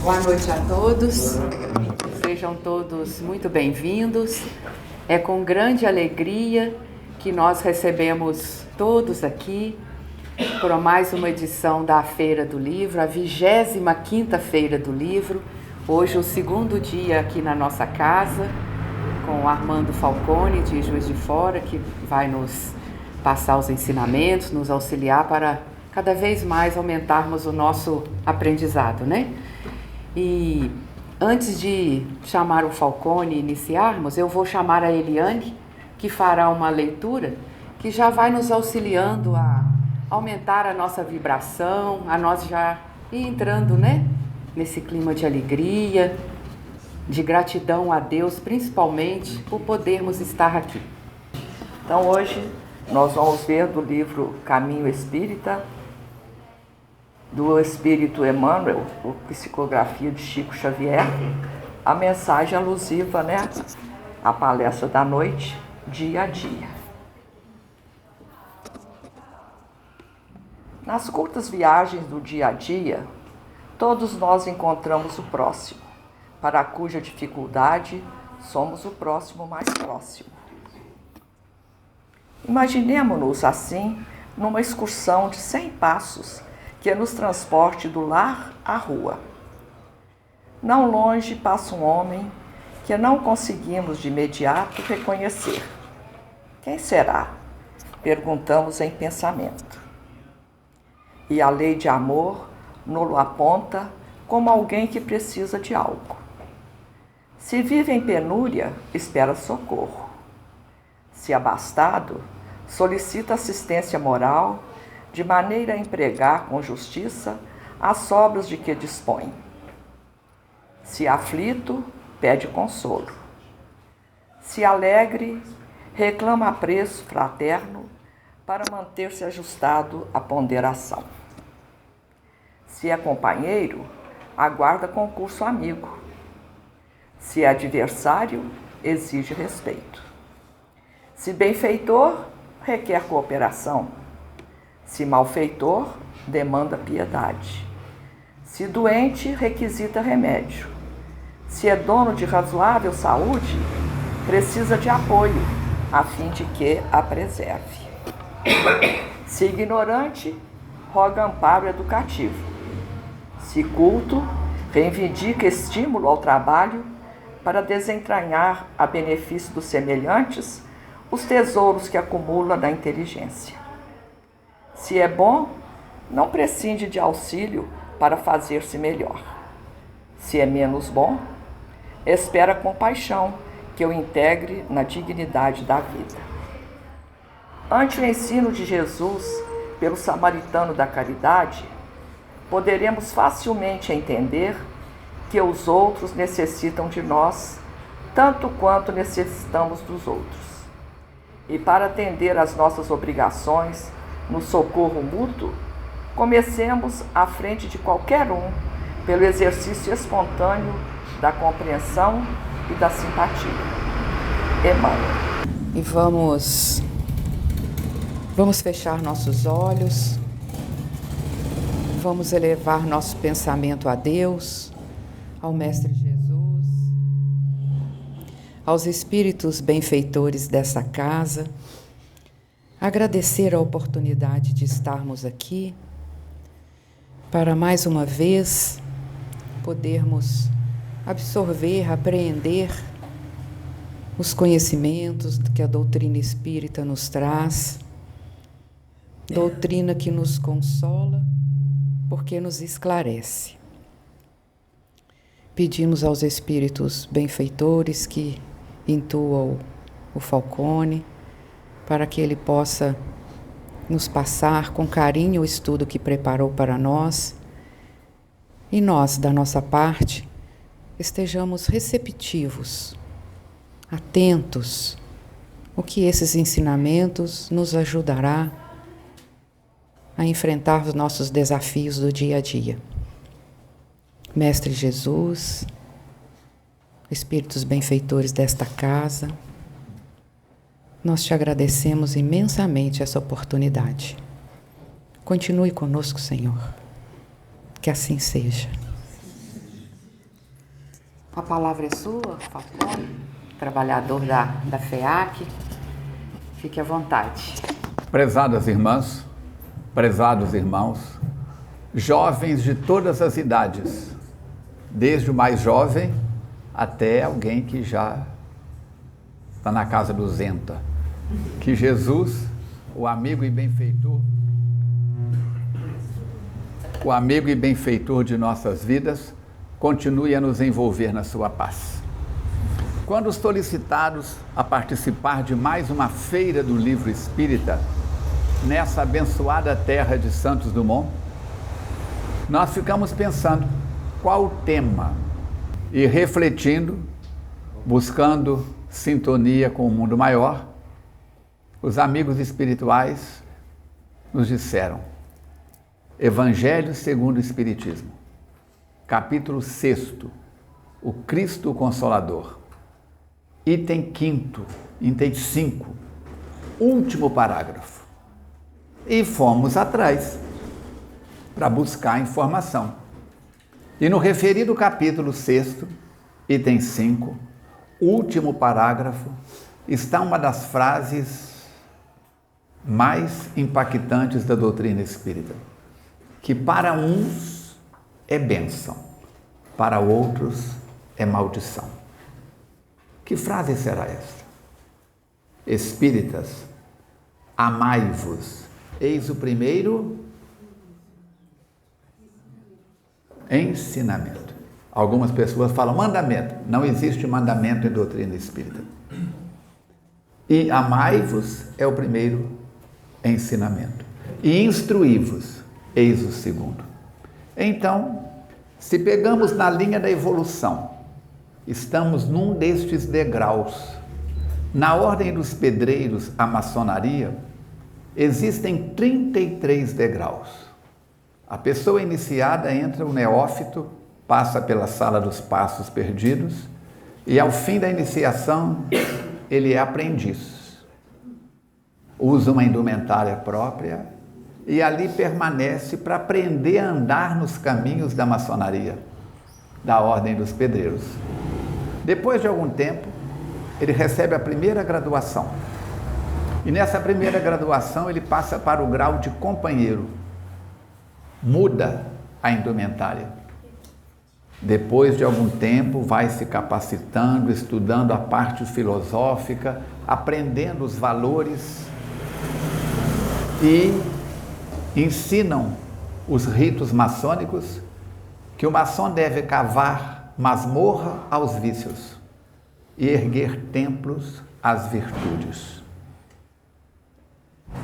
Boa noite a todos, sejam todos muito bem-vindos. É com grande alegria que nós recebemos todos aqui para mais uma edição da Feira do Livro, a 25ª Feira do Livro. Hoje o segundo dia aqui na nossa casa, com o Armando Falcone de Juiz de Fora, que vai nos passar os ensinamentos, nos auxiliar para cada vez mais aumentarmos o nosso aprendizado, né? E antes de chamar o Falcone e iniciarmos, eu vou chamar a Eliane, que fará uma leitura que já vai nos auxiliando a aumentar a nossa vibração, a nós já ir entrando, né, nesse clima de alegria, de gratidão a Deus, principalmente por podermos estar aqui. Então hoje nós vamos ver do livro Caminho Espírita, do Espírito Emmanuel, psicografia de Chico Xavier, a mensagem alusiva, né, à palestra da noite, dia a dia. Nas curtas viagens do dia a dia, todos nós encontramos o próximo, para cuja dificuldade somos o próximo mais próximo. Imaginemo-nos assim numa excursão de 100 passos que nos transporte do lar à rua. Não longe passa um homem que não conseguimos de imediato reconhecer. Quem será? Perguntamos em pensamento. E a lei de amor nos aponta como alguém que precisa de algo. Se vive em penúria, espera socorro. Se abastado, solicita assistência moral, de maneira a empregar com justiça as sobras de que dispõe. Se aflito, pede consolo. Se alegre, reclama apreço fraterno para manter-se ajustado à ponderação. Se é companheiro, aguarda concurso amigo. Se é adversário, exige respeito. Se benfeitor, requer cooperação. Se malfeitor, demanda piedade. Se doente, requisita remédio. Se é dono de razoável saúde, precisa de apoio, a fim de que a preserve. Se ignorante, roga amparo educativo. Se culto, reivindica estímulo ao trabalho para desentranhar a benefício dos semelhantes os tesouros que acumula na inteligência. Se é bom, não prescinde de auxílio para fazer-se melhor. Se é menos bom, espera compaixão que o integre na dignidade da vida. Ante o ensino de Jesus pelo samaritano da caridade, poderemos facilmente entender que os outros necessitam de nós tanto quanto necessitamos dos outros. E para atender às nossas obrigações no socorro mútuo, comecemos à frente de qualquer um pelo exercício espontâneo da compreensão e da simpatia. Emmanuel. E vamos fechar nossos olhos, vamos elevar nosso pensamento a Deus, ao Mestre Jesus, aos espíritos benfeitores dessa casa, agradecer a oportunidade de estarmos aqui para mais uma vez podermos absorver, apreender os conhecimentos que a doutrina espírita nos traz, doutrina que nos consola porque nos esclarece. Pedimos aos espíritos benfeitores que intuam o Falcone, para que ele possa nos passar com carinho o estudo que preparou para nós e nós, da nossa parte, estejamos receptivos, atentos, o que esses ensinamentos nos ajudará a enfrentar os nossos desafios do dia a dia. Mestre Jesus, espíritos benfeitores desta casa, nós te agradecemos imensamente essa oportunidade. Continue conosco, Senhor. Que assim seja. A palavra é sua, Falcone, trabalhador da FEAC. Fique à vontade. Prezadas irmãs, prezados irmãos, jovens de todas as idades, desde o mais jovem até alguém que já está na casa do Zenta. Que Jesus, o amigo e benfeitor de nossas vidas, continue a nos envolver na sua paz. Quando solicitados a participar de mais uma feira do livro espírita, nessa abençoada terra de Santos Dumont, nós ficamos pensando qual o tema e refletindo, buscando sintonia com o mundo maior, os amigos espirituais nos disseram: Evangelho segundo o Espiritismo, capítulo 6, o Cristo Consolador, item 5º, item 5, último parágrafo. E fomos atrás para buscar informação. E no referido capítulo 6, item 5, último parágrafo, está uma das frases mais impactantes da doutrina espírita, que para uns é bênção, para outros é maldição. Que frase será esta? Espíritas, amai-vos, eis o primeiro ensinamento. Algumas pessoas falam mandamento. Não existe mandamento em doutrina espírita. E amai-vos é o primeiro ensinamento. E instruí-vos, eis o segundo. Então, se pegamos na linha da evolução, estamos num destes degraus. Na ordem dos pedreiros, a maçonaria, existem 33 degraus. A pessoa iniciada entra, o neófito, passa pela sala dos passos perdidos e ao fim da iniciação ele é aprendiz. Usa uma indumentária própria e ali permanece para aprender a andar nos caminhos da maçonaria, da ordem dos pedreiros. Depois de algum tempo, ele recebe a primeira graduação. E nessa primeira graduação ele passa para o grau de companheiro. Muda a indumentária. Depois de algum tempo vai se capacitando, estudando a parte filosófica, aprendendo os valores e ensinam os ritos maçônicos que o maçom deve cavar masmorra aos vícios e erguer templos às virtudes.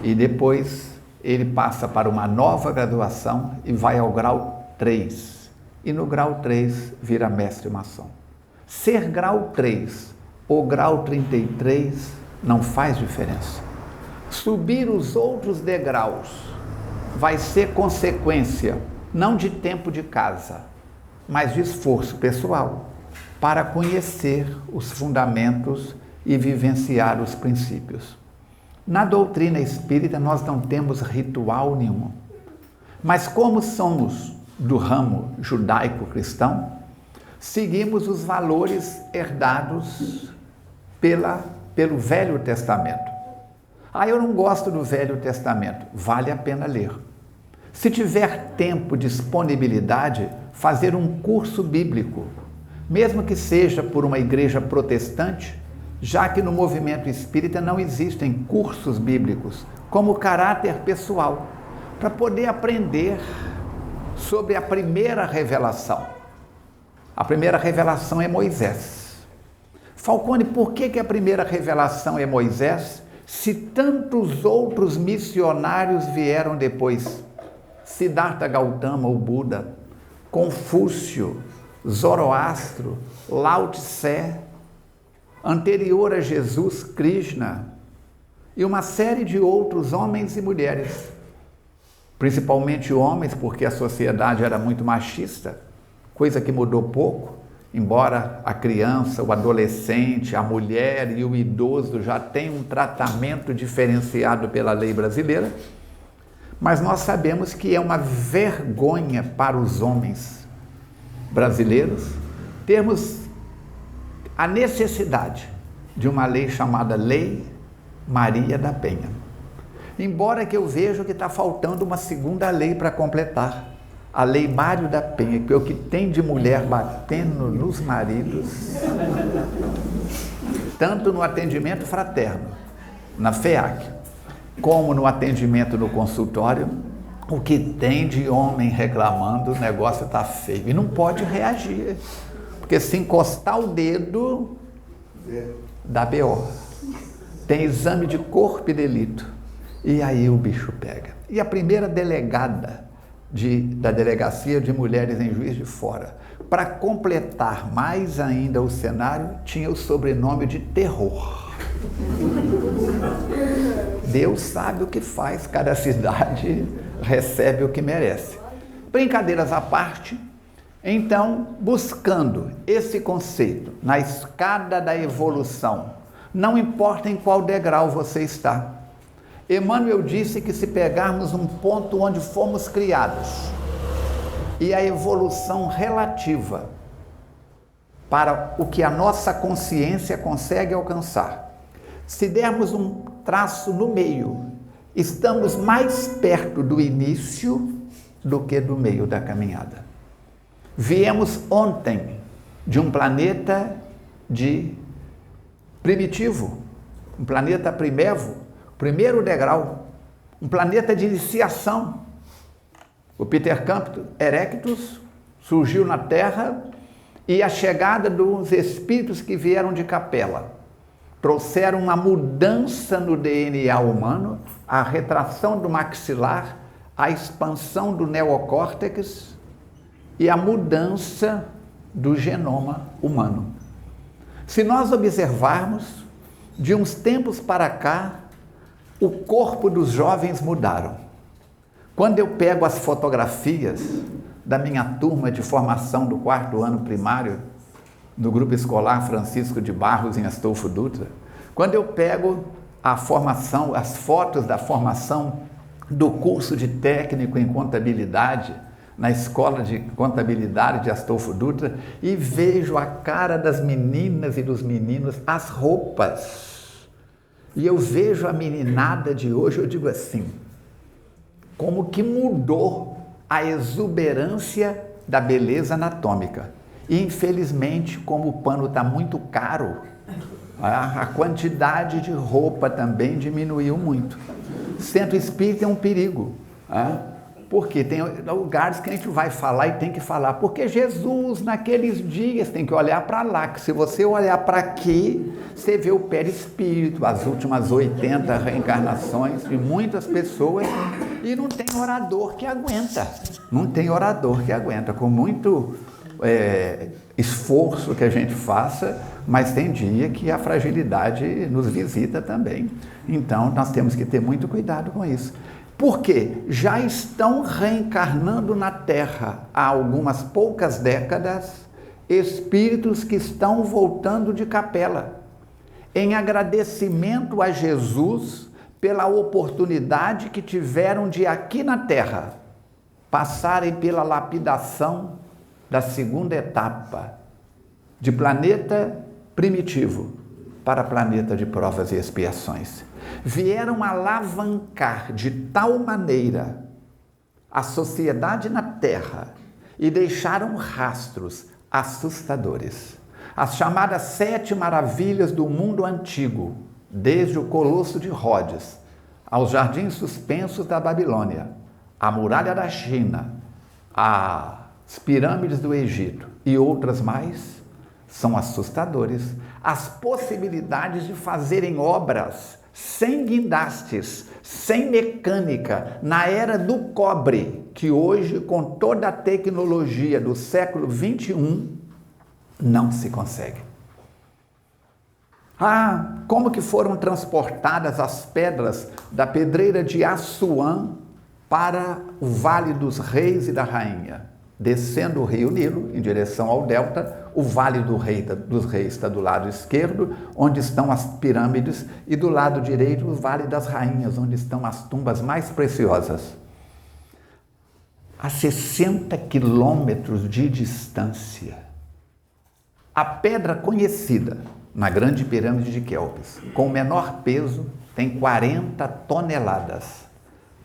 E depois ele passa para uma nova graduação e vai ao grau 3. E no grau 3 vira mestre maçom. Ser grau 3 ou grau 33 não faz diferença. Subir os outros degraus vai ser consequência não de tempo de casa, mas de esforço pessoal para conhecer os fundamentos e vivenciar os princípios. Na doutrina espírita nós não temos ritual nenhum, mas como somos do ramo judaico-cristão, seguimos os valores herdados pelo Velho Testamento. Eu não gosto do Velho Testamento. Vale a pena ler. Se tiver tempo, disponibilidade, fazer um curso bíblico, mesmo que seja por uma igreja protestante, já que no movimento espírita não existem cursos bíblicos, como caráter pessoal, para poder aprender sobre a primeira revelação. A primeira revelação é Moisés. Falcone, por que a primeira revelação é Moisés, se tantos outros missionários vieram depois? Siddhartha Gautama, o Buda, Confúcio, Zoroastro, Lao Tse, anterior a Jesus, Krishna, e uma série de outros homens e mulheres, principalmente homens, porque a sociedade era muito machista, coisa que mudou pouco, embora a criança, o adolescente, a mulher e o idoso já tenham um tratamento diferenciado pela lei brasileira, mas nós sabemos que é uma vergonha para os homens brasileiros termos a necessidade de uma lei chamada Lei Maria da Penha. Embora que eu veja que está faltando uma segunda lei para completar, a Lei Mário da Penha, que é o que tem de mulher batendo nos maridos, tanto no atendimento fraterno, na FEAC, como no atendimento no consultório, o que tem de homem reclamando, o negócio está feio. E não pode reagir, porque se encostar o dedo, dá BO. Tem exame de corpo e delito. E aí o bicho pega. E a primeira delegada da Delegacia de Mulheres em Juiz de Fora, para completar mais ainda o cenário, tinha o sobrenome de Terror. Deus sabe o que faz, cada cidade recebe o que merece. Brincadeiras à parte, então, buscando esse conceito na escada da evolução, não importa em qual degrau você está. Emmanuel disse que se pegarmos um ponto onde fomos criados e a evolução relativa para o que a nossa consciência consegue alcançar, se dermos um traço no meio, estamos mais perto do início do que do meio da caminhada. Viemos ontem de um planeta primitivo, um planeta primevo, primeiro degrau, um planeta de iniciação. O Pithecanthropus erectus surgiu na Terra e a chegada dos espíritos que vieram de Capela trouxeram uma mudança no DNA humano, a retração do maxilar, a expansão do neocórtex e a mudança do genoma humano. Se nós observarmos, de uns tempos para cá, o corpo dos jovens mudaram. Quando eu pego as fotografias da minha turma de formação do 4º ano primário, do Grupo Escolar Francisco de Barros, em Astolfo Dutra, quando eu pego as fotos da formação do curso de técnico em contabilidade, na Escola de Contabilidade de Astolfo Dutra, e vejo a cara das meninas e dos meninos, as roupas, e eu vejo a meninada de hoje, eu digo assim, como que mudou a exuberância da beleza anatômica. E infelizmente, como o pano está muito caro, a quantidade de roupa também diminuiu muito. Centro espírita é um perigo, porque tem lugares que a gente vai falar e tem que falar, porque Jesus naqueles dias tem que olhar para lá, que se você olhar para aqui, você vê o perispírito, as últimas 80 reencarnações de muitas pessoas, e não tem orador que aguenta, com muito esforço que a gente faça, mas tem dia que a fragilidade nos visita também. Então nós temos que ter muito cuidado com isso. Porque já estão reencarnando na Terra há algumas poucas décadas espíritos que estão voltando de Capela, em agradecimento a Jesus pela oportunidade que tiveram de aqui na Terra passarem pela lapidação da segunda etapa, de planeta primitivo para planeta de provas e expiações. Vieram alavancar de tal maneira a sociedade na Terra e deixaram rastros assustadores. As chamadas 7 maravilhas do mundo antigo, desde o Colosso de Rhodes, aos jardins suspensos da Babilônia, a muralha da China, as pirâmides do Egito e outras mais, são assustadores. As possibilidades de fazerem obras sem guindastes, sem mecânica, na era do cobre, que hoje, com toda a tecnologia do século XXI, não se consegue. Como que foram transportadas as pedras da pedreira de Assuã para o Vale dos Reis e da Rainha? Descendo o rio Nilo, em direção ao delta, o Vale dos Reis está do lado esquerdo, onde estão as pirâmides, e do lado direito o Vale das Rainhas, onde estão as tumbas mais preciosas. A 60 quilômetros de distância, A pedra conhecida na grande pirâmide de Quéops, com o menor peso, tem 40 toneladas.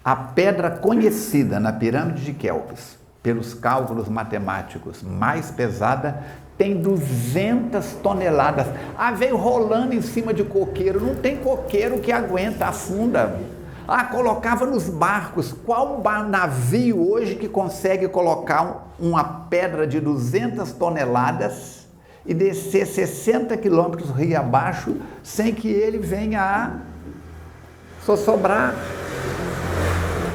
A pedra conhecida na pirâmide de Quéops, pelos cálculos matemáticos, mais pesada, tem 200 toneladas. Ah, veio rolando em cima de coqueiro. Não tem coqueiro que aguenta, afunda. Ah, colocava nos barcos. Qual navio hoje que consegue colocar uma pedra de 200 toneladas e descer 60 quilômetros rio abaixo sem que ele venha a sossobrar?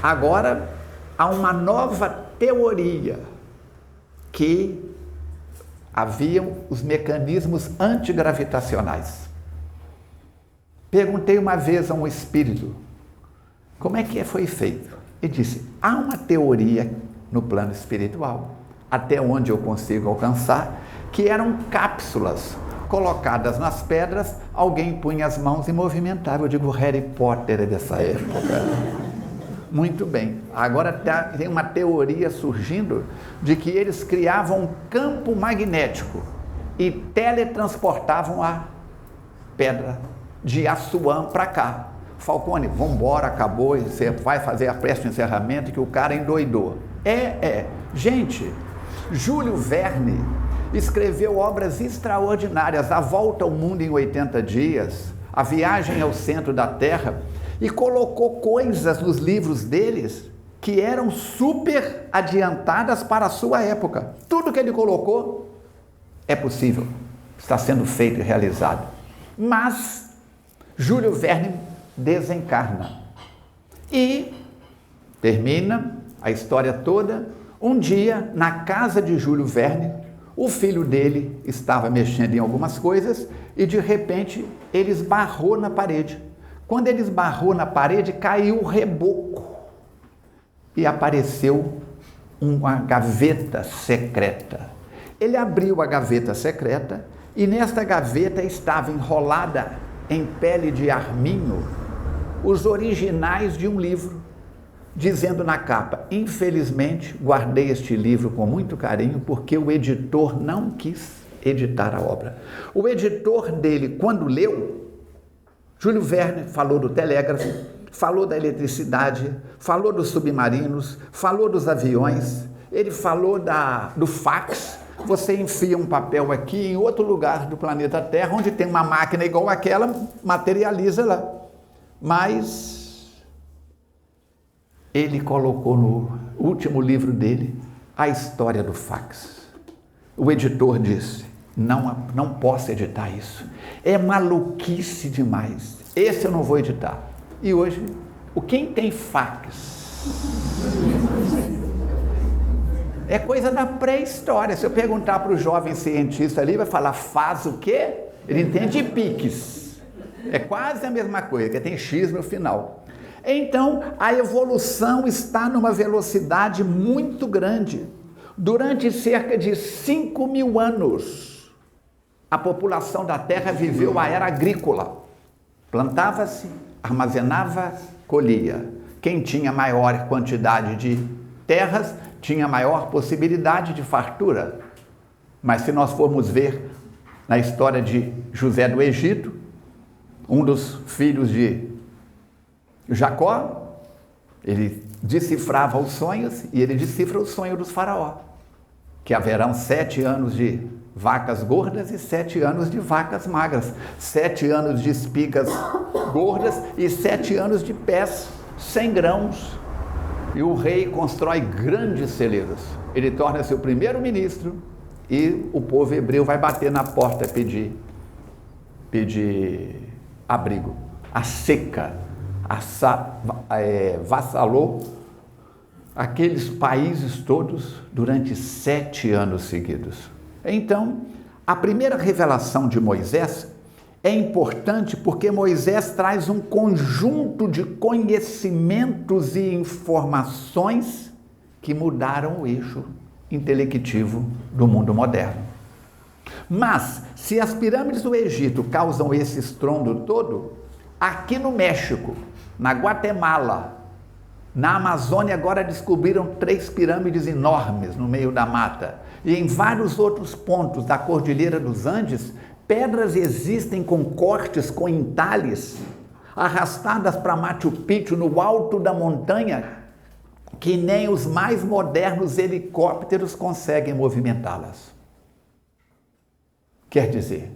Agora, há uma nova teoria que haviam os mecanismos antigravitacionais. Perguntei uma vez a um espírito, como é que foi feito? Ele disse, há uma teoria no plano espiritual, até onde eu consigo alcançar, que eram cápsulas colocadas nas pedras, alguém punha as mãos e movimentava. Eu digo, Harry Potter é dessa época. Muito bem, agora tem uma teoria surgindo de que eles criavam um campo magnético e teletransportavam a pedra de Assuã para cá. Falcone, vamos embora, acabou, você vai fazer a prece de encerramento, que o cara endoidou. Gente, Júlio Verne escreveu obras extraordinárias, A Volta ao Mundo em 80 Dias, A Viagem ao Centro da Terra, e colocou coisas nos livros deles que eram super adiantadas para a sua época. Tudo que ele colocou é possível, está sendo feito e realizado. Mas Júlio Verne desencarna e termina a história toda. Um dia, na casa de Júlio Verne, o filho dele estava mexendo em algumas coisas e de repente ele esbarrou na parede. Quando ele esbarrou na parede, caiu o reboco e apareceu uma gaveta secreta. Ele abriu a gaveta secreta e nesta gaveta estava enrolada em pele de arminho os originais de um livro, dizendo na capa, infelizmente guardei este livro com muito carinho porque o editor não quis editar a obra. O editor dele, quando leu, Júlio Verne falou do telégrafo, falou da eletricidade, falou dos submarinos, falou dos aviões, ele falou do fax. Você enfia um papel aqui em outro lugar do planeta Terra, onde tem uma máquina igual àquela, materializa lá. Mas ele colocou no último livro dele a história do fax. O editor disse, não posso editar isso. É maluquice demais. Esse eu não vou editar. E hoje, quem tem fax? É coisa da pré-história. Se eu perguntar para o jovem cientista ali, vai falar, faz o quê? Ele entende piques. É quase a mesma coisa, que tem X no final. Então, a evolução está numa velocidade muito grande. Durante cerca de 5.000 anos, a população da Terra viveu a era agrícola. Plantava-se, armazenava, colhia. Quem tinha maior quantidade de terras, tinha maior possibilidade de fartura. Mas se nós formos ver na história de José do Egito, um dos filhos de Jacó, ele decifrava os sonhos e ele decifra o sonho dos faraó, que haverão 7 anos de vacas gordas e 7 anos de vacas magras, 7 anos de espigas gordas e 7 anos de pés sem grãos. E o rei constrói grandes celeiros. Ele torna-se o primeiro-ministro e o povo hebreu vai bater na porta pedir abrigo. A seca vassalou aqueles países todos durante 7 anos seguidos. Então, a primeira revelação de Moisés é importante porque Moisés traz um conjunto de conhecimentos e informações que mudaram o eixo intelectivo do mundo moderno. Mas, se as pirâmides do Egito causam esse estrondo todo, aqui no México, na Guatemala, Na Amazônia agora descobriram 3 pirâmides enormes no meio da mata. E em vários outros pontos da Cordilheira dos Andes, pedras existem com cortes, com entalhes, arrastadas para Machu Picchu, no alto da montanha, que nem os mais modernos helicópteros conseguem movimentá-las. Quer dizer,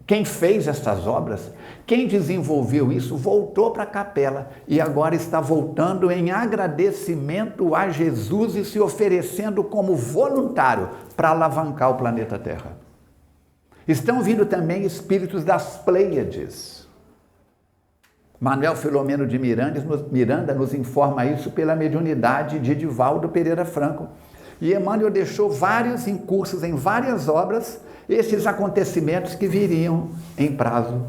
quem fez estas obras, quem desenvolveu isso, voltou para a capela e agora está voltando em agradecimento a Jesus e se oferecendo como voluntário para alavancar o planeta Terra. Estão vindo também espíritos das Pleiades. Manuel Filomeno de Miranda nos informa isso pela mediunidade de Edivaldo Pereira Franco. E Emmanuel deixou vários em cursos, em várias obras, esses acontecimentos que viriam em prazo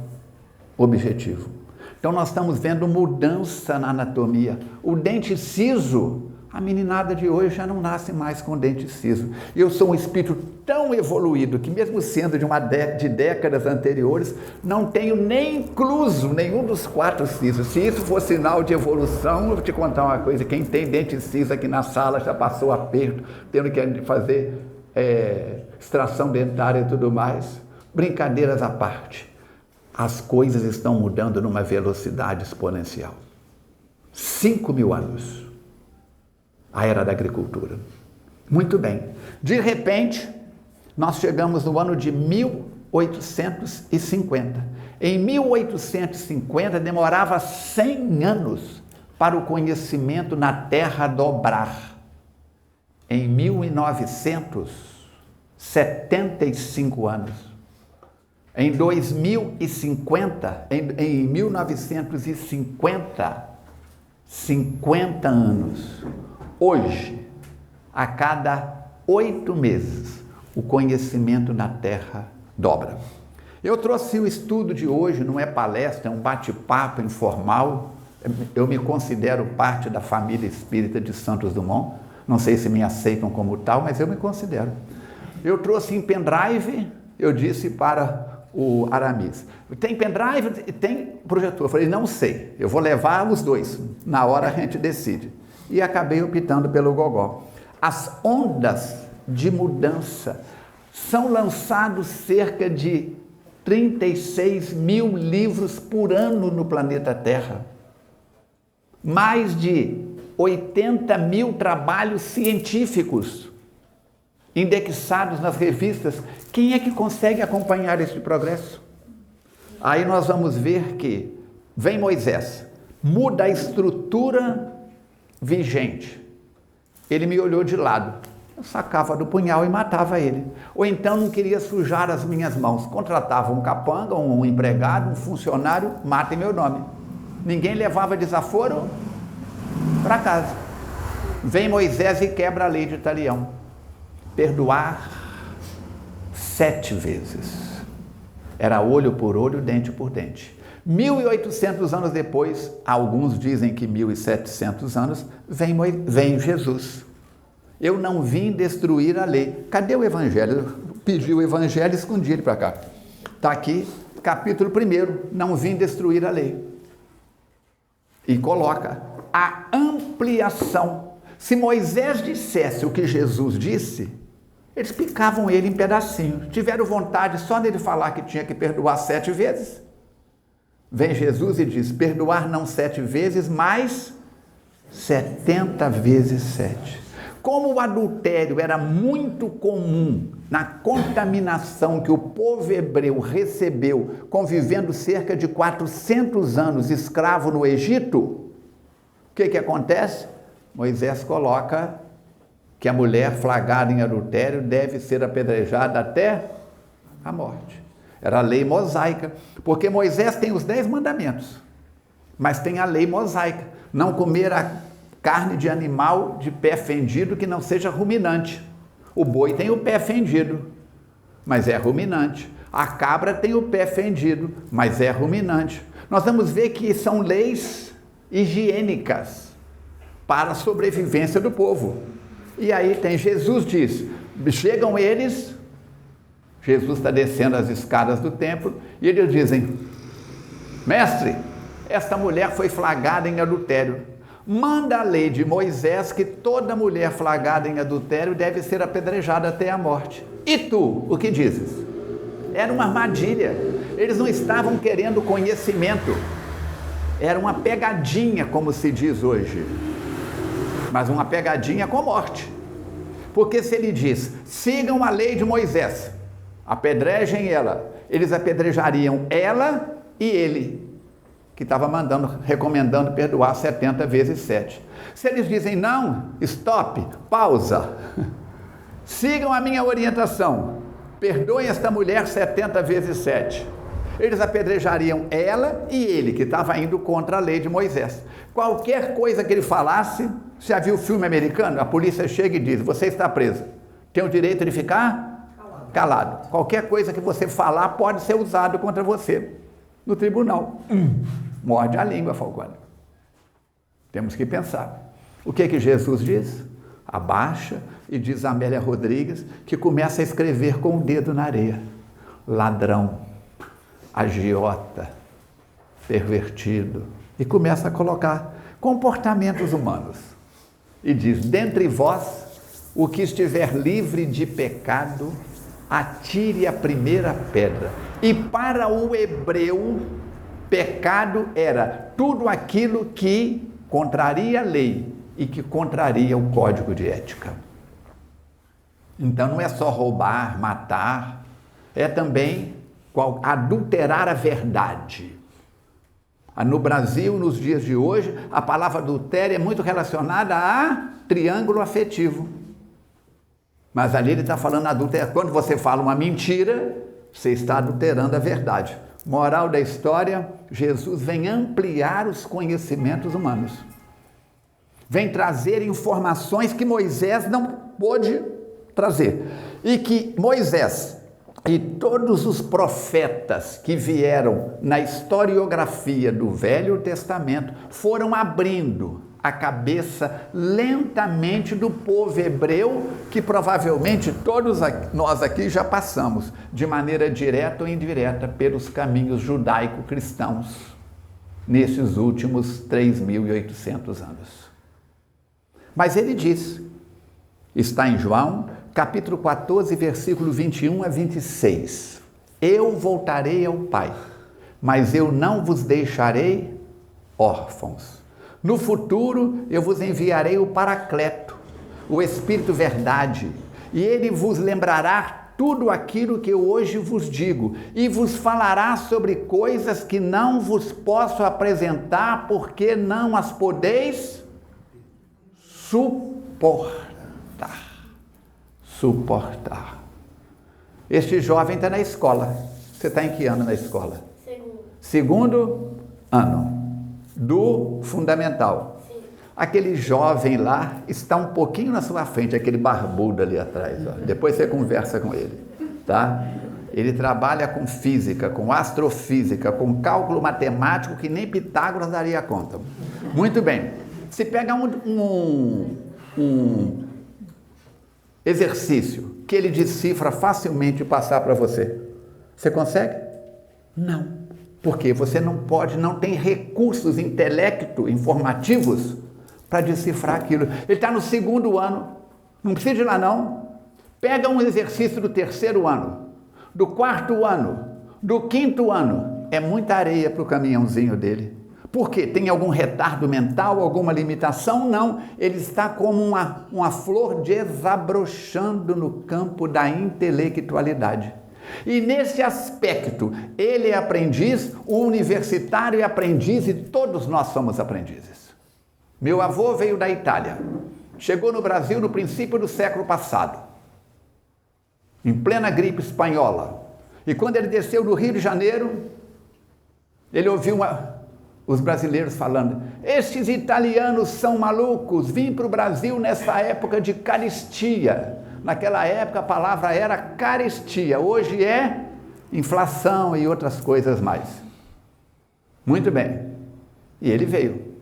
objetivo. Então nós estamos vendo mudança na anatomia. O dente ciso, a meninada de hoje já não nasce mais com dente ciso. Eu sou um espírito tão evoluído que, mesmo sendo de décadas anteriores, não tenho nem incluso nenhum dos 4 sisos. Se isso for sinal de evolução, eu vou te contar uma coisa: quem tem dente ciso aqui na sala já passou aperto, tendo que fazer extração dentária e tudo mais. Brincadeiras à parte, as coisas estão mudando numa velocidade exponencial. 5.000 anos. A era da agricultura. Muito bem. De repente, nós chegamos no ano de 1850. Em 1850, demorava 100 anos para o conhecimento na Terra dobrar. Em 1900, 75 anos. Em 2050, em 1950, 50 anos. Hoje, a cada 8 meses, o conhecimento na Terra dobra. Eu trouxe o estudo de hoje, não é palestra, é um bate-papo informal. Eu me considero parte da família espírita de Santos Dumont. Não sei se me aceitam como tal, mas eu me considero. Eu trouxe em pendrive, eu disse para o Aramis: tem pendrive e tem projetor? Eu falei: não sei, eu vou levar os dois, na hora a gente decide. E acabei optando pelo gogó. As ondas de mudança são lançados cerca de 36.000 livros por ano no planeta Terra. Mais de 80.000 trabalhos científicos indexados nas revistas. Quem é que consegue acompanhar esse progresso? Aí nós vamos ver que vem Moisés, muda a estrutura vigente. Ele me olhou de lado. Eu sacava do punhal e matava ele. Ou então não queria sujar as minhas mãos. Contratava um capanga, um empregado, um funcionário, mata em meu nome. Ninguém levava desaforo para casa. Vem Moisés e quebra a lei de Talião. Perdoar 7 vezes. Era olho por olho, dente por dente. 1.800 anos depois, alguns dizem que 1.700 anos, vem Jesus. Eu não vim destruir a lei. Cadê o evangelho? Eu pedi o evangelho e escondi ele para cá. Está aqui, capítulo 1, não vim destruir a lei. E coloca a ampliação. Se Moisés dissesse o que Jesus disse, eles picavam ele em pedacinhos. Tiveram vontade só dele falar que tinha que perdoar 7 vezes. Vem Jesus e diz: perdoar não 7 vezes, mas 70 vezes 7. Como o adultério era muito comum na contaminação que o povo hebreu recebeu, convivendo cerca de 400 anos escravo no Egito, o que acontece? Moisés coloca que a mulher flagrada em adultério deve ser apedrejada até a morte. Era a lei mosaica, porque Moisés tem os 10 mandamentos, mas tem a lei mosaica: não comer a carne de animal de pé fendido que não seja ruminante. O boi tem o pé fendido, mas é ruminante. A cabra tem o pé fendido, mas é ruminante. Nós vamos ver que são leis higiênicas para a sobrevivência do povo. E aí tem Jesus diz, chegam eles, Jesus está descendo as escadas do templo, e eles dizem: mestre, esta mulher foi flagrada em adultério. Manda a lei de Moisés que toda mulher flagrada em adultério deve ser apedrejada até a morte. E tu, o que dizes? Era uma armadilha. Eles não estavam querendo conhecimento. Era uma pegadinha, como se diz hoje. Mas uma pegadinha com morte. Porque se ele diz, sigam a lei de Moisés, apedrejem ela, eles apedrejariam ela e ele, que estava recomendando perdoar 70 vezes 7. Se eles dizem não, stop, pausa, sigam a minha orientação, perdoem esta mulher 70 vezes 7. Eles apedrejariam ela e ele, que estava indo contra a lei de Moisés. Qualquer coisa que ele falasse, já viu o filme americano? A polícia chega e diz, você está preso. Tem o direito de ficar calado. Qualquer coisa que você falar pode ser usado contra você no tribunal. Morde a língua, Falcone. Temos que pensar. O que Jesus diz? Abaixa e diz a Amélia Rodrigues, que começa a escrever com o dedo na areia. Ladrão, agiota, pervertido. E começa a colocar comportamentos humanos. E diz, dentre vós, o que estiver livre de pecado, atire a primeira pedra. E para o hebreu, pecado era tudo aquilo que contraria a lei e que contraria o código de ética. Então não é só roubar, matar, é também adulterar a verdade. No Brasil, nos dias de hoje, a palavra adultério é muito relacionada a triângulo afetivo. Mas ali ele está falando adultério. Quando você fala uma mentira, você está adulterando a verdade. Moral da história, Jesus vem ampliar os conhecimentos humanos. Vem trazer informações que Moisés não pôde trazer. E que Moisés e todos os profetas que vieram na historiografia do Velho Testamento foram abrindo a cabeça lentamente do povo hebreu, que provavelmente todos nós aqui já passamos, de maneira direta ou indireta, pelos caminhos judaico-cristãos, nesses últimos 3.800 anos. Mas ele diz, está em João, capítulo 14, versículo 21 a 26. Eu voltarei ao Pai, mas eu não vos deixarei órfãos. No futuro, eu vos enviarei o Paracleto, o Espírito Verdade, e ele vos lembrará tudo aquilo que eu hoje vos digo, e vos falará sobre coisas que não vos posso apresentar, porque não as podeis suportar. Este jovem está na escola. Você está em que ano na escola? Segundo ano do fundamental. Sim. Aquele jovem lá está um pouquinho na sua frente, aquele barbudo ali atrás. Ó. Depois você conversa com ele, tá? Ele trabalha com física, com astrofísica, com cálculo matemático que nem Pitágoras daria conta. Muito bem. Se pega um exercício que ele decifra facilmente e passar para você, você consegue? Não. Porque você não tem recursos informativos para decifrar aquilo. Ele está no segundo ano, não precisa ir lá não. Pega um exercício do terceiro ano, do quarto ano, do quinto ano. É muita areia para o caminhãozinho dele. Por quê? Tem algum retardo mental, alguma limitação? Não, ele está como uma flor desabrochando no campo da intelectualidade. E nesse aspecto, ele é aprendiz, o universitário é aprendiz e todos nós somos aprendizes. Meu avô veio da Itália, chegou no Brasil no princípio do século passado, em plena gripe espanhola. E quando ele desceu do Rio de Janeiro, ele ouviu os brasileiros falando, estes italianos são malucos, vim para o Brasil nessa época de caristia. Naquela época a palavra era carestia, hoje é inflação e outras coisas mais. Muito bem. E ele veio.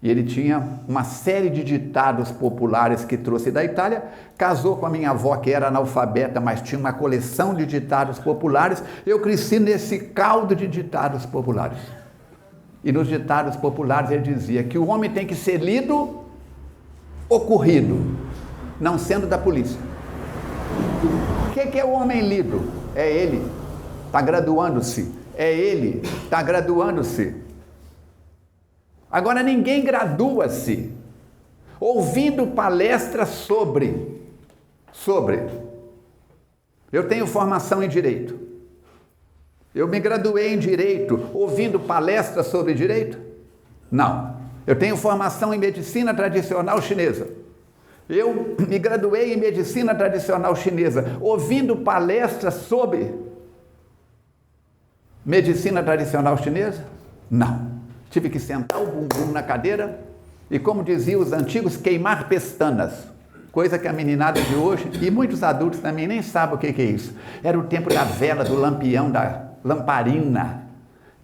E ele tinha uma série de ditados populares que trouxe da Itália, casou com a minha avó que era analfabeta, mas tinha uma coleção de ditados populares. Eu cresci nesse caldo de ditados populares. E nos ditados populares ele dizia que o homem tem que ser lido ou corrido, não sendo da polícia. O que é o homem lido? É ele, está graduando-se. É ele, está graduando-se. Agora ninguém gradua-se ouvindo palestras sobre. Eu tenho formação em direito. Eu me graduei em direito ouvindo palestras sobre direito? Não. Eu tenho formação em medicina tradicional chinesa. Eu me graduei em medicina tradicional chinesa ouvindo palestras sobre medicina tradicional chinesa? Não. Tive que sentar o bumbum na cadeira e, como diziam os antigos, queimar pestanas. Coisa que a meninada de hoje, e muitos adultos também nem sabem o que é isso. Era o tempo da vela, do lampião, da lamparina.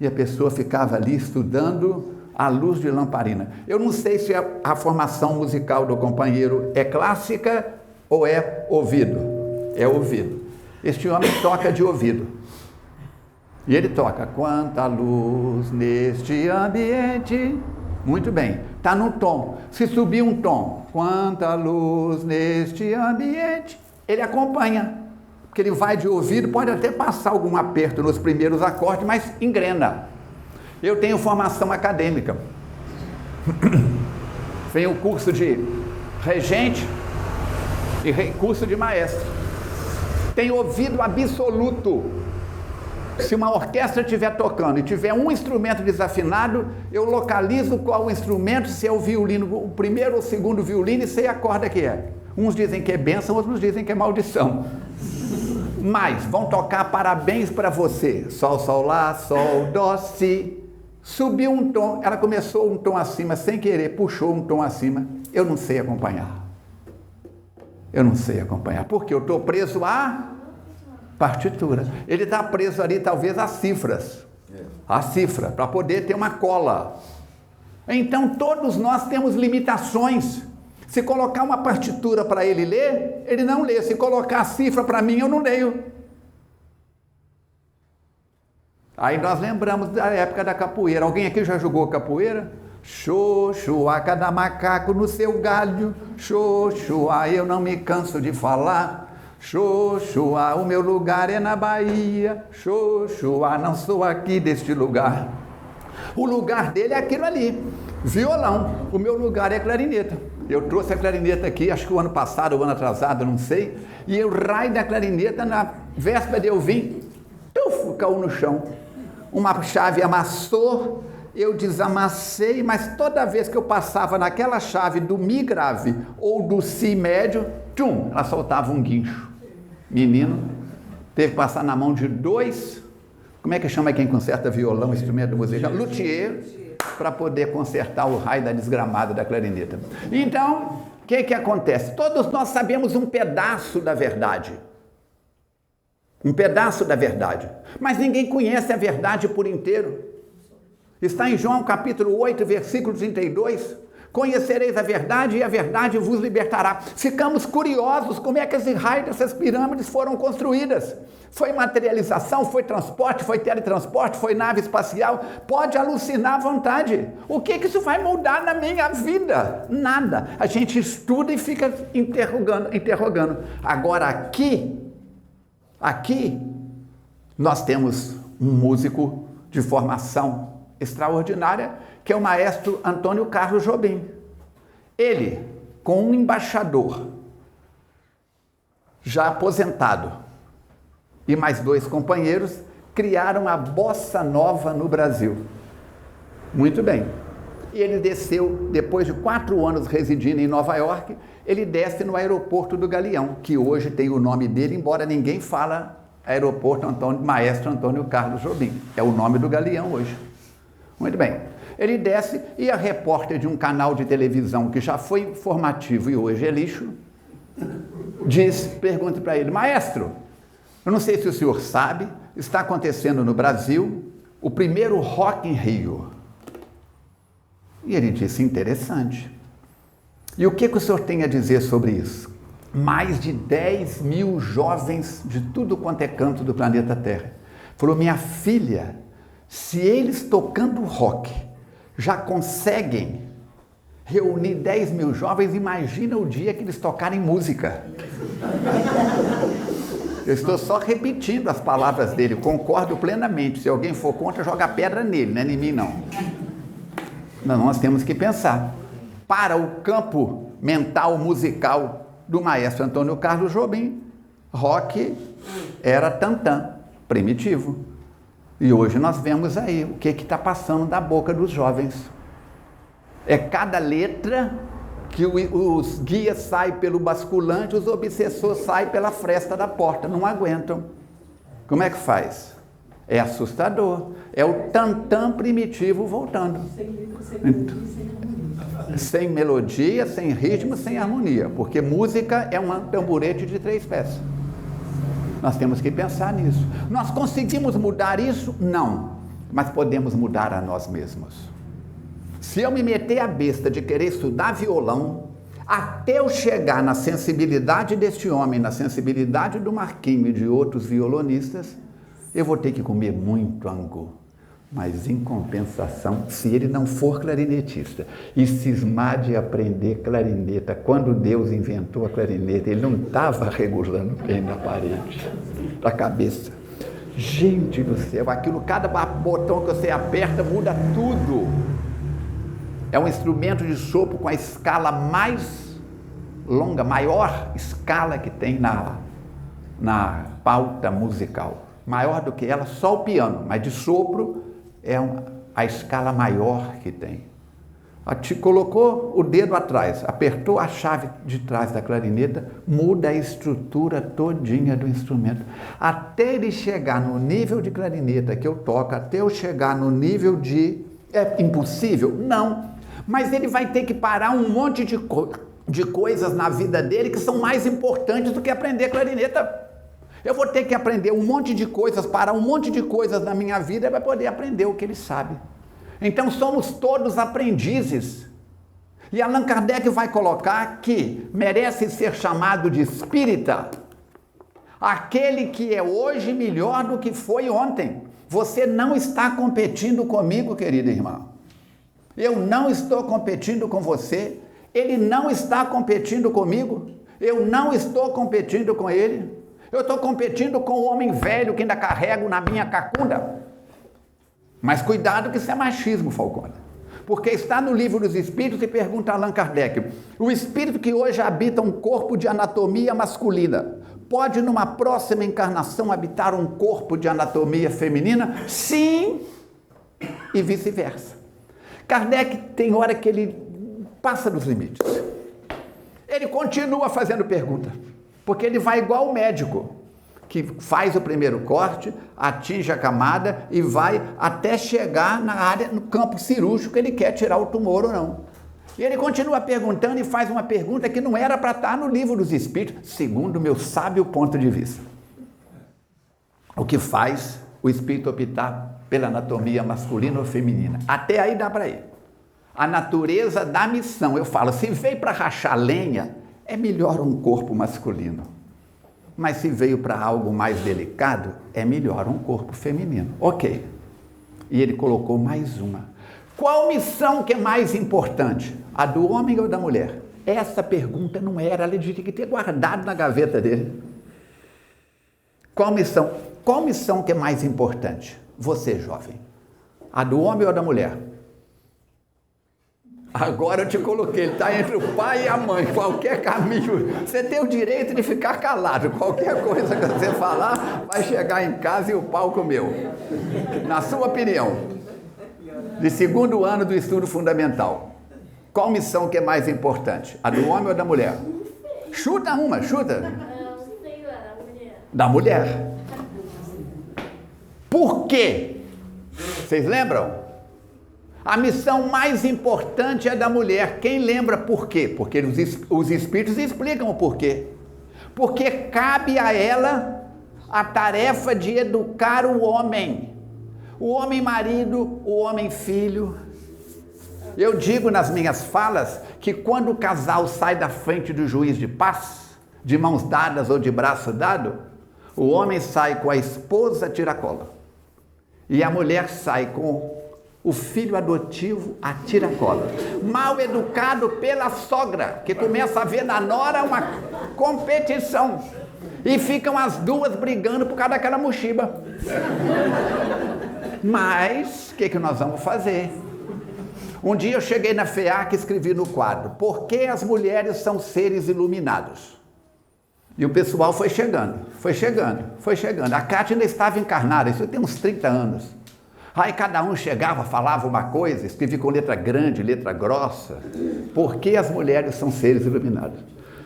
E a pessoa ficava ali estudando à luz de lamparina. Eu não sei se a formação musical do companheiro é clássica ou é ouvido. É ouvido. Este homem toca de ouvido. E ele toca, quanta luz neste ambiente. Muito bem, está no tom. Se subir um tom, quanta luz neste ambiente, ele acompanha. Porque ele vai de ouvido, pode até passar algum aperto nos primeiros acordes, mas engrena. Eu tenho formação acadêmica. Tenho o curso de regente e curso de maestro. Tenho ouvido absoluto. Se uma orquestra estiver tocando e tiver um instrumento desafinado, eu localizo qual o instrumento, se é o violino, o primeiro ou o segundo violino, e sei a corda que é. Uns dizem que é bênção, outros dizem que é maldição. Mas vão tocar parabéns para você. Sol, sol, lá, sol, dó, si. Subiu um tom, ela começou um tom acima, sem querer, puxou um tom acima. Eu não sei acompanhar. Eu não sei acompanhar, porque eu estou preso a partitura. Ele está preso ali, talvez, a cifras. A cifra, para poder ter uma cola. Então, todos nós temos limitações. Se colocar uma partitura para ele ler, ele não lê. Se colocar a cifra para mim, eu não leio. Aí nós lembramos da época da capoeira. Alguém aqui já jogou capoeira? Xoxua, cada macaco no seu galho. Xoxua, eu não me canso de falar. Xoxua, o meu lugar é na Bahia. Xoxua, não sou aqui deste lugar. O lugar dele é aquilo ali, violão. O meu lugar é clarineta. Eu trouxe a clarineta aqui, acho que o ano passado, ou o ano atrasado, não sei. E o raio da clarineta, na véspera de eu vir, caiu no chão. Uma chave amassou, eu desamassei, mas toda vez que eu passava naquela chave do Mi grave ou do Si médio, tchum, ela soltava um guincho. Menino, teve que passar na mão de dois, como é que chama quem conserta violão, instrumento musical? Luthier, para poder consertar o raio da desgramada da clarineta. Então, o que acontece? Todos nós sabemos um pedaço da verdade. Um pedaço da verdade. Mas ninguém conhece a verdade por inteiro. Está em João capítulo 8, versículo 32. Conhecereis a verdade e a verdade vos libertará. Ficamos curiosos como é que esse raio dessas pirâmides foram construídas. Foi materialização, foi transporte, foi teletransporte, foi nave espacial. Pode alucinar à vontade. O que isso vai mudar na minha vida? Nada. A gente estuda e fica interrogando. Agora aqui, nós temos um músico de formação extraordinária, que é o maestro Antônio Carlos Jobim. Ele, com um embaixador, já aposentado, e mais dois companheiros, criaram a Bossa Nova no Brasil. Muito bem. E ele desceu, depois de 4 anos residindo em Nova York, ele desce no aeroporto do Galeão, que hoje tem o nome dele, embora ninguém fala aeroporto Maestro Antônio Carlos Jobim. É o nome do Galeão hoje. Muito bem. Ele desce e a repórter de um canal de televisão que já foi informativo e hoje é lixo, pergunta para ele, maestro, eu não sei se o senhor sabe, está acontecendo no Brasil o primeiro Rock in Rio. E ele disse, interessante. E o que o senhor tem a dizer sobre isso? Mais de 10 mil jovens de tudo quanto é canto do planeta Terra. Falou, minha filha, se eles tocando rock já conseguem reunir 10 mil jovens. Imagina o dia que eles tocarem música. Eu estou só repetindo as palavras dele, concordo plenamente. Se alguém for contra, joga pedra nele, não é em mim não. Nós temos que pensar. Para o campo mental musical do maestro Antônio Carlos Jobim, rock era tantã, primitivo. E hoje nós vemos aí o que está passando da boca dos jovens. É cada letra que os guias saem pelo basculante, os obsessores saem pela fresta da porta, não aguentam. Como é que faz? É assustador. É o tantã primitivo voltando. Sem melodia, sem ritmo, sem harmonia. Porque música é um tamborete de 3 pés. Nós temos que pensar nisso. Nós conseguimos mudar isso? Não. Mas podemos mudar a nós mesmos. Se eu me meter a besta de querer estudar violão, até eu chegar na sensibilidade deste homem, na sensibilidade do Marquinhos e de outros violonistas, eu vou ter que comer muito angu. Mas em compensação, se ele não for clarinetista e cismar de aprender clarineta, quando Deus inventou a clarineta, ele não estava regulando bem na parede, da cabeça. Gente do céu, aquilo, cada botão que você aperta muda tudo. É um instrumento de sopro com a escala mais longa, maior escala que tem na pauta musical. Maior do que ela, só o piano, mas de sopro é a escala maior que tem. Te colocou o dedo atrás, apertou a chave de trás da clarineta, muda a estrutura todinha do instrumento. Até ele chegar no nível de clarineta que eu toco, até eu chegar no nível de... É impossível? Não. Mas ele vai ter que parar um monte de coisas na vida dele que são mais importantes do que aprender clarineta. Eu vou ter que aprender um monte de coisas, parar um monte de coisas na minha vida para poder aprender o que ele sabe. Então somos todos aprendizes. E Allan Kardec vai colocar que merece ser chamado de espírita aquele que é hoje melhor do que foi ontem. Você não está competindo comigo, querida irmã. Eu não estou competindo com você. Ele não está competindo comigo. Eu não estou competindo com ele. Eu estou competindo com o homem velho que ainda carrego na minha cacunda. Mas cuidado que isso é machismo, Falcone. Porque está no Livro dos Espíritos e pergunta a Allan Kardec: o espírito que hoje habita um corpo de anatomia masculina, pode numa próxima encarnação habitar um corpo de anatomia feminina? Sim, e vice-versa. Kardec tem hora que ele passa dos limites. Ele continua fazendo pergunta. Porque ele vai igual o médico, que faz o primeiro corte, atinge a camada e vai até chegar na área, no campo cirúrgico, que ele quer tirar o tumor ou não. E ele continua perguntando e faz uma pergunta que não era para estar no Livro dos Espíritos, segundo o meu sábio ponto de vista. O que faz o espírito optar pela anatomia masculina ou feminina? Até aí dá para ir. A natureza da missão, eu falo, se veio para rachar lenha, é melhor um corpo masculino. Mas se veio para algo mais delicado, é melhor um corpo feminino. Ok. E ele colocou mais uma. Qual missão que é mais importante? A do homem ou da mulher? Essa pergunta não era, ele tinha que ter guardado na gaveta dele. Qual missão? Qual missão que é mais importante? Você, jovem. A do homem ou da mulher? Agora eu te coloquei, ele está entre o pai e a mãe, qualquer caminho, você tem o direito de ficar calado, qualquer coisa que você falar, vai chegar em casa e o pau comeu. Na sua opinião, de 2º ano do estudo fundamental, qual missão que é mais importante, a do homem ou da mulher? Chuta uma, chuta. Da mulher. Por quê? Vocês lembram? A missão mais importante é da mulher. Quem lembra por quê? Porque os espíritos explicam o porquê. Porque cabe a ela a tarefa de educar o homem marido, o homem filho. Eu digo nas minhas falas que quando o casal sai da frente do juiz de paz, de mãos dadas ou de braço dado, o homem sai com a esposa tiracola e a mulher sai com O filho adotivo atira a cola. Mal educado pela sogra, que começa a ver na nora uma competição. E ficam as duas brigando por causa daquela mochiba. Mas, o que nós vamos fazer? Um dia eu cheguei na FEAC e escrevi no quadro: por que as mulheres são seres iluminados? E o pessoal foi chegando. A Cátia ainda estava encarnada, isso tem uns 30 anos. Aí cada um chegava, falava uma coisa, escrevi com letra grande, letra grossa. Por que as mulheres são seres iluminados?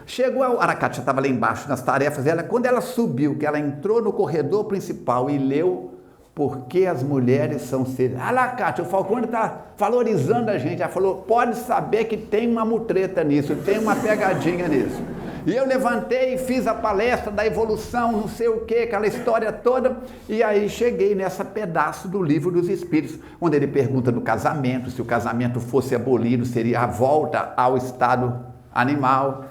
Chegou a hora, a Cátia estava lá embaixo nas tarefas dela, quando ela subiu, que ela entrou no corredor principal e leu por que as mulheres são seres... Ah lá, Cátia, o Falcone está valorizando a gente. Ela falou, pode saber que tem uma mutreta nisso, tem uma pegadinha nisso. E eu levantei e fiz a palestra da evolução, não sei o que, aquela história toda, e aí cheguei nessa pedaço do Livro dos Espíritos, onde ele pergunta do casamento, se o casamento fosse abolido, seria a volta ao estado animal,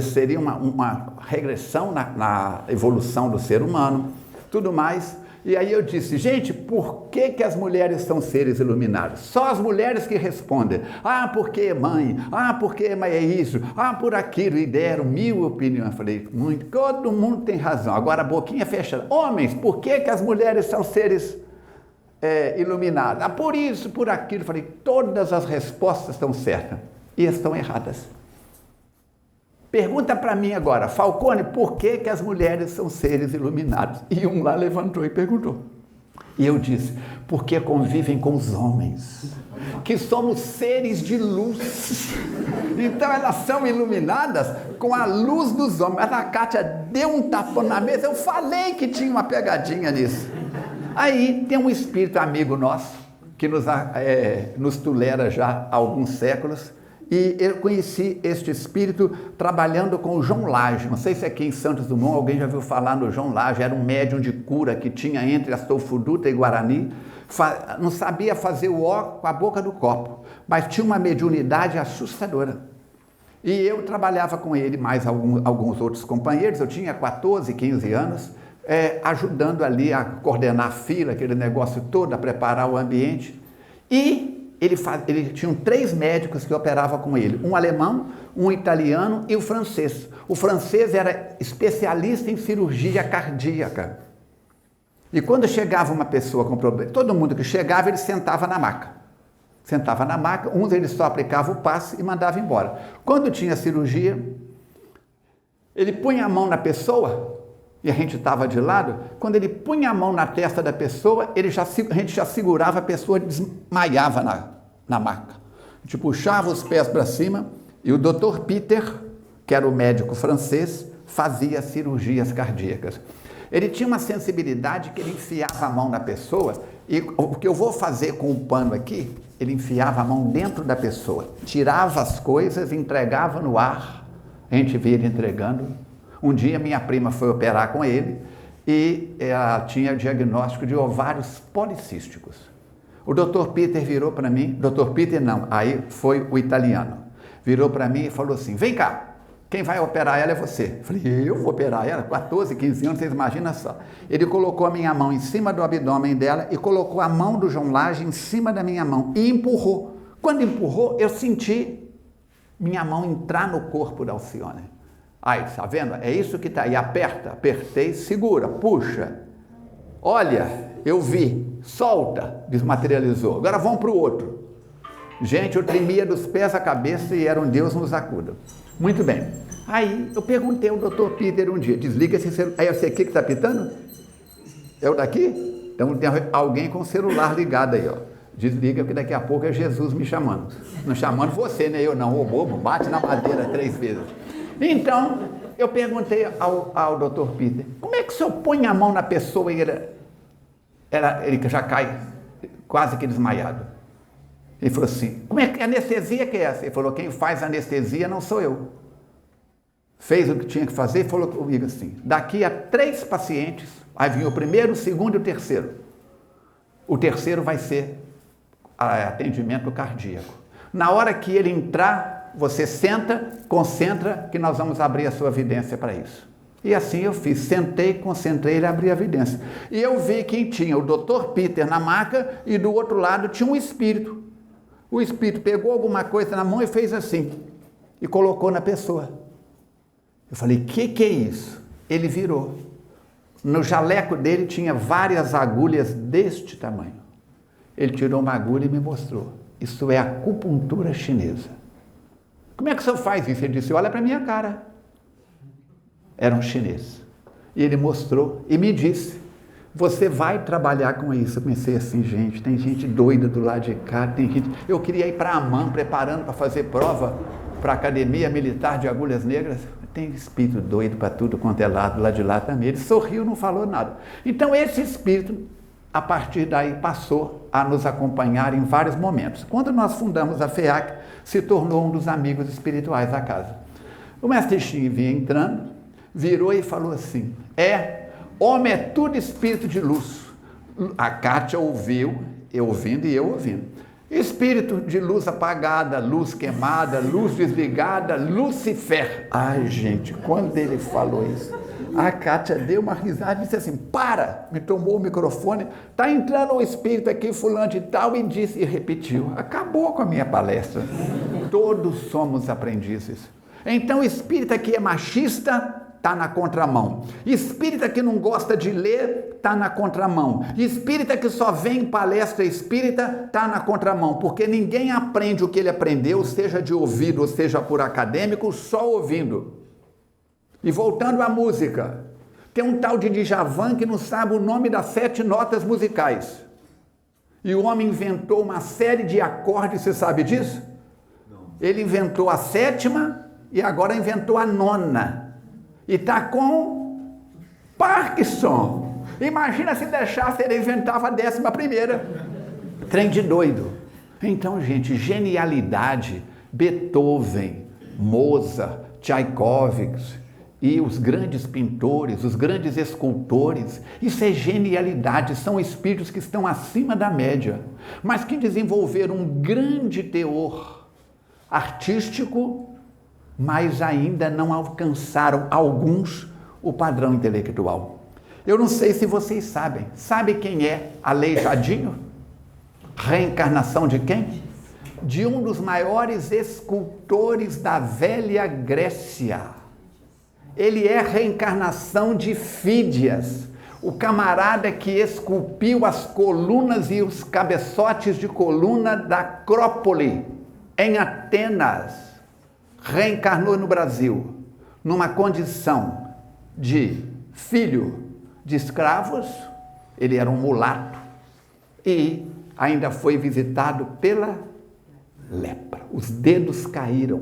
seria uma regressão na evolução do ser humano, tudo mais. E aí eu disse, gente, por que as mulheres são seres iluminados? Só as mulheres que respondem. Ah, porque mãe? Ah, porque é isso? Ah, por aquilo. E deram 1000 opiniões. Eu falei, todo mundo tem razão. Agora a boquinha fechada. Homens, por que as mulheres são seres iluminados? Ah, por isso, por aquilo. Eu falei, todas as respostas estão certas e estão erradas. Pergunta para mim agora, Falcone, por que as mulheres são seres iluminados? E um lá levantou e perguntou. E eu disse, porque convivem com os homens, que somos seres de luz. Então elas são iluminadas com a luz dos homens. Mas a Cátia deu um tapão na mesa, eu falei que tinha uma pegadinha nisso. Aí tem um espírito amigo nosso, que nos tolera já há alguns séculos, e eu conheci este espírito trabalhando com o João Lage. Não sei se aqui em Santos Dumont alguém já ouviu falar no João Lage. Era um médium de cura que tinha entre Astolfo-Dutra e Guarani. Não sabia fazer o ó com a boca do copo, mas tinha uma mediunidade assustadora. E eu trabalhava com ele, mais alguns outros companheiros. Eu tinha 14, 15 anos, ajudando ali a coordenar a fila, aquele negócio todo, a preparar o ambiente. E ele tinha 3 médicos que operavam com ele, um alemão, um italiano e o francês. O francês era especialista em cirurgia cardíaca. E quando chegava uma pessoa com problema, todo mundo que chegava, ele sentava na maca. Uns ele só aplicava o passe e mandava embora. Quando tinha cirurgia, ele punha a mão na pessoa, e a gente estava de lado. Quando ele punha a mão na testa da pessoa, a gente já segurava, a pessoa desmaiava na maca. A gente puxava os pés para cima e o Dr. Peter, que era o médico francês, fazia cirurgias cardíacas. Ele tinha uma sensibilidade que ele enfiava a mão na pessoa, e o que eu vou fazer com o pano aqui, ele enfiava a mão dentro da pessoa, tirava as coisas, entregava no ar, a gente via ele entregando. Um dia minha prima foi operar com ele e ela tinha diagnóstico de ovários policísticos. O Dr. Peter virou para mim, Dr. Peter não, aí foi o italiano, virou para mim e falou assim, vem cá, quem vai operar ela é você. Eu falei, eu vou operar ela? 14, 15 anos, vocês imaginam só. Ele colocou a minha mão em cima do abdômen dela e colocou a mão do João Lage em cima da minha mão e empurrou. Quando empurrou, eu senti minha mão entrar no corpo da Alcione. Aí, tá vendo? É isso que tá aí. Aperta, apertei, segura, puxa. Olha, eu vi, solta, desmaterializou. Agora vamos para o outro. Gente, eu tremia dos pés à cabeça e era um Deus nos acuda. Muito bem. Aí eu perguntei ao Dr. Peter um dia, desliga esse celular. Aí eu sei o que está pitando? É o daqui? Então tem alguém com o celular ligado aí, ó. Desliga, porque daqui a pouco é Jesus me chamando. Não chamando você, né? Eu não, ô bobo, bate na madeira 3 vezes. Então, eu perguntei ao Dr. Peter, como é que o senhor põe a mão na pessoa e ele já cai quase que desmaiado? Ele falou assim, como é que anestesia que é essa? Ele falou, quem faz anestesia não sou eu. Fez o que tinha que fazer e falou comigo assim, daqui a 3 pacientes, aí vinha o primeiro, o segundo e o terceiro. O terceiro vai ser atendimento cardíaco. Na hora que ele entrar, você senta, concentra, que nós vamos abrir a sua evidência para isso. E assim eu fiz, sentei, concentrei e abri a evidência. E eu vi quem tinha o Dr. Peter na maca e do outro lado tinha um espírito. O espírito pegou alguma coisa na mão e fez assim, e colocou na pessoa. Eu falei, que é isso? Ele virou. No jaleco dele tinha várias agulhas deste tamanho. Ele tirou uma agulha e me mostrou. Isso é acupuntura chinesa. Como é que o senhor faz isso? Ele disse, olha para a minha cara. Era um chinês. E ele mostrou e me disse, você vai trabalhar com isso. Eu pensei assim, gente, tem gente doida do lado de cá, tem gente... Eu queria ir para Amman, preparando para fazer prova para a Academia Militar de Agulhas Negras. Tem espírito doido para tudo quanto é lado, lá de lá também. Ele sorriu, não falou nada. Então esse espírito, a partir daí, passou a nos acompanhar em vários momentos. Quando nós fundamos a FEAC, se tornou um dos amigos espirituais da casa. O mestre Shin vinha entrando, virou e falou assim, homem é tudo espírito de luz. A Kátia ouviu, eu ouvindo e eu ouvindo. Espírito de luz apagada, luz queimada, luz desligada, Lucifer. Ai, gente, quando ele falou isso, a Kátia deu uma risada e disse assim, para! Me tomou o microfone, está entrando um espírito aqui, fulano de tal, e disse, e repetiu. Acabou com a minha palestra. Todos somos aprendizes. Então, o espírito que é machista, está na contramão. Espírita que não gosta de ler, está na contramão. Espírita que só vem em palestra espírita, está na contramão, porque ninguém aprende o que ele aprendeu, seja de ouvido ou seja por acadêmico, só ouvindo. E voltando à música, tem um tal de Djavan que não sabe o nome das 7 notas musicais. E o homem inventou uma série de acordes, você sabe disso? Não. Ele inventou a 7ª e agora inventou a 9ª. E está com Parkinson. Imagina se deixasse, ele inventava a 11ª. Trem de doido. Então, gente, genialidade, Beethoven, Mozart, Tchaikovsky e os grandes pintores, os grandes escultores, isso é genialidade, são espíritos que estão acima da média, mas que desenvolveram um grande teor artístico, mas ainda não alcançaram, alguns, o padrão intelectual. Eu não sei se vocês sabem. Sabe quem é Aleijadinho? Reencarnação de quem? De um dos maiores escultores da velha Grécia. Ele é reencarnação de Fídias, o camarada que esculpiu as colunas e os cabeçotes de coluna da Acrópole, em Atenas. Reencarnou no Brasil, numa condição de filho de escravos, ele era um mulato, e ainda foi visitado pela lepra. Os dedos caíram,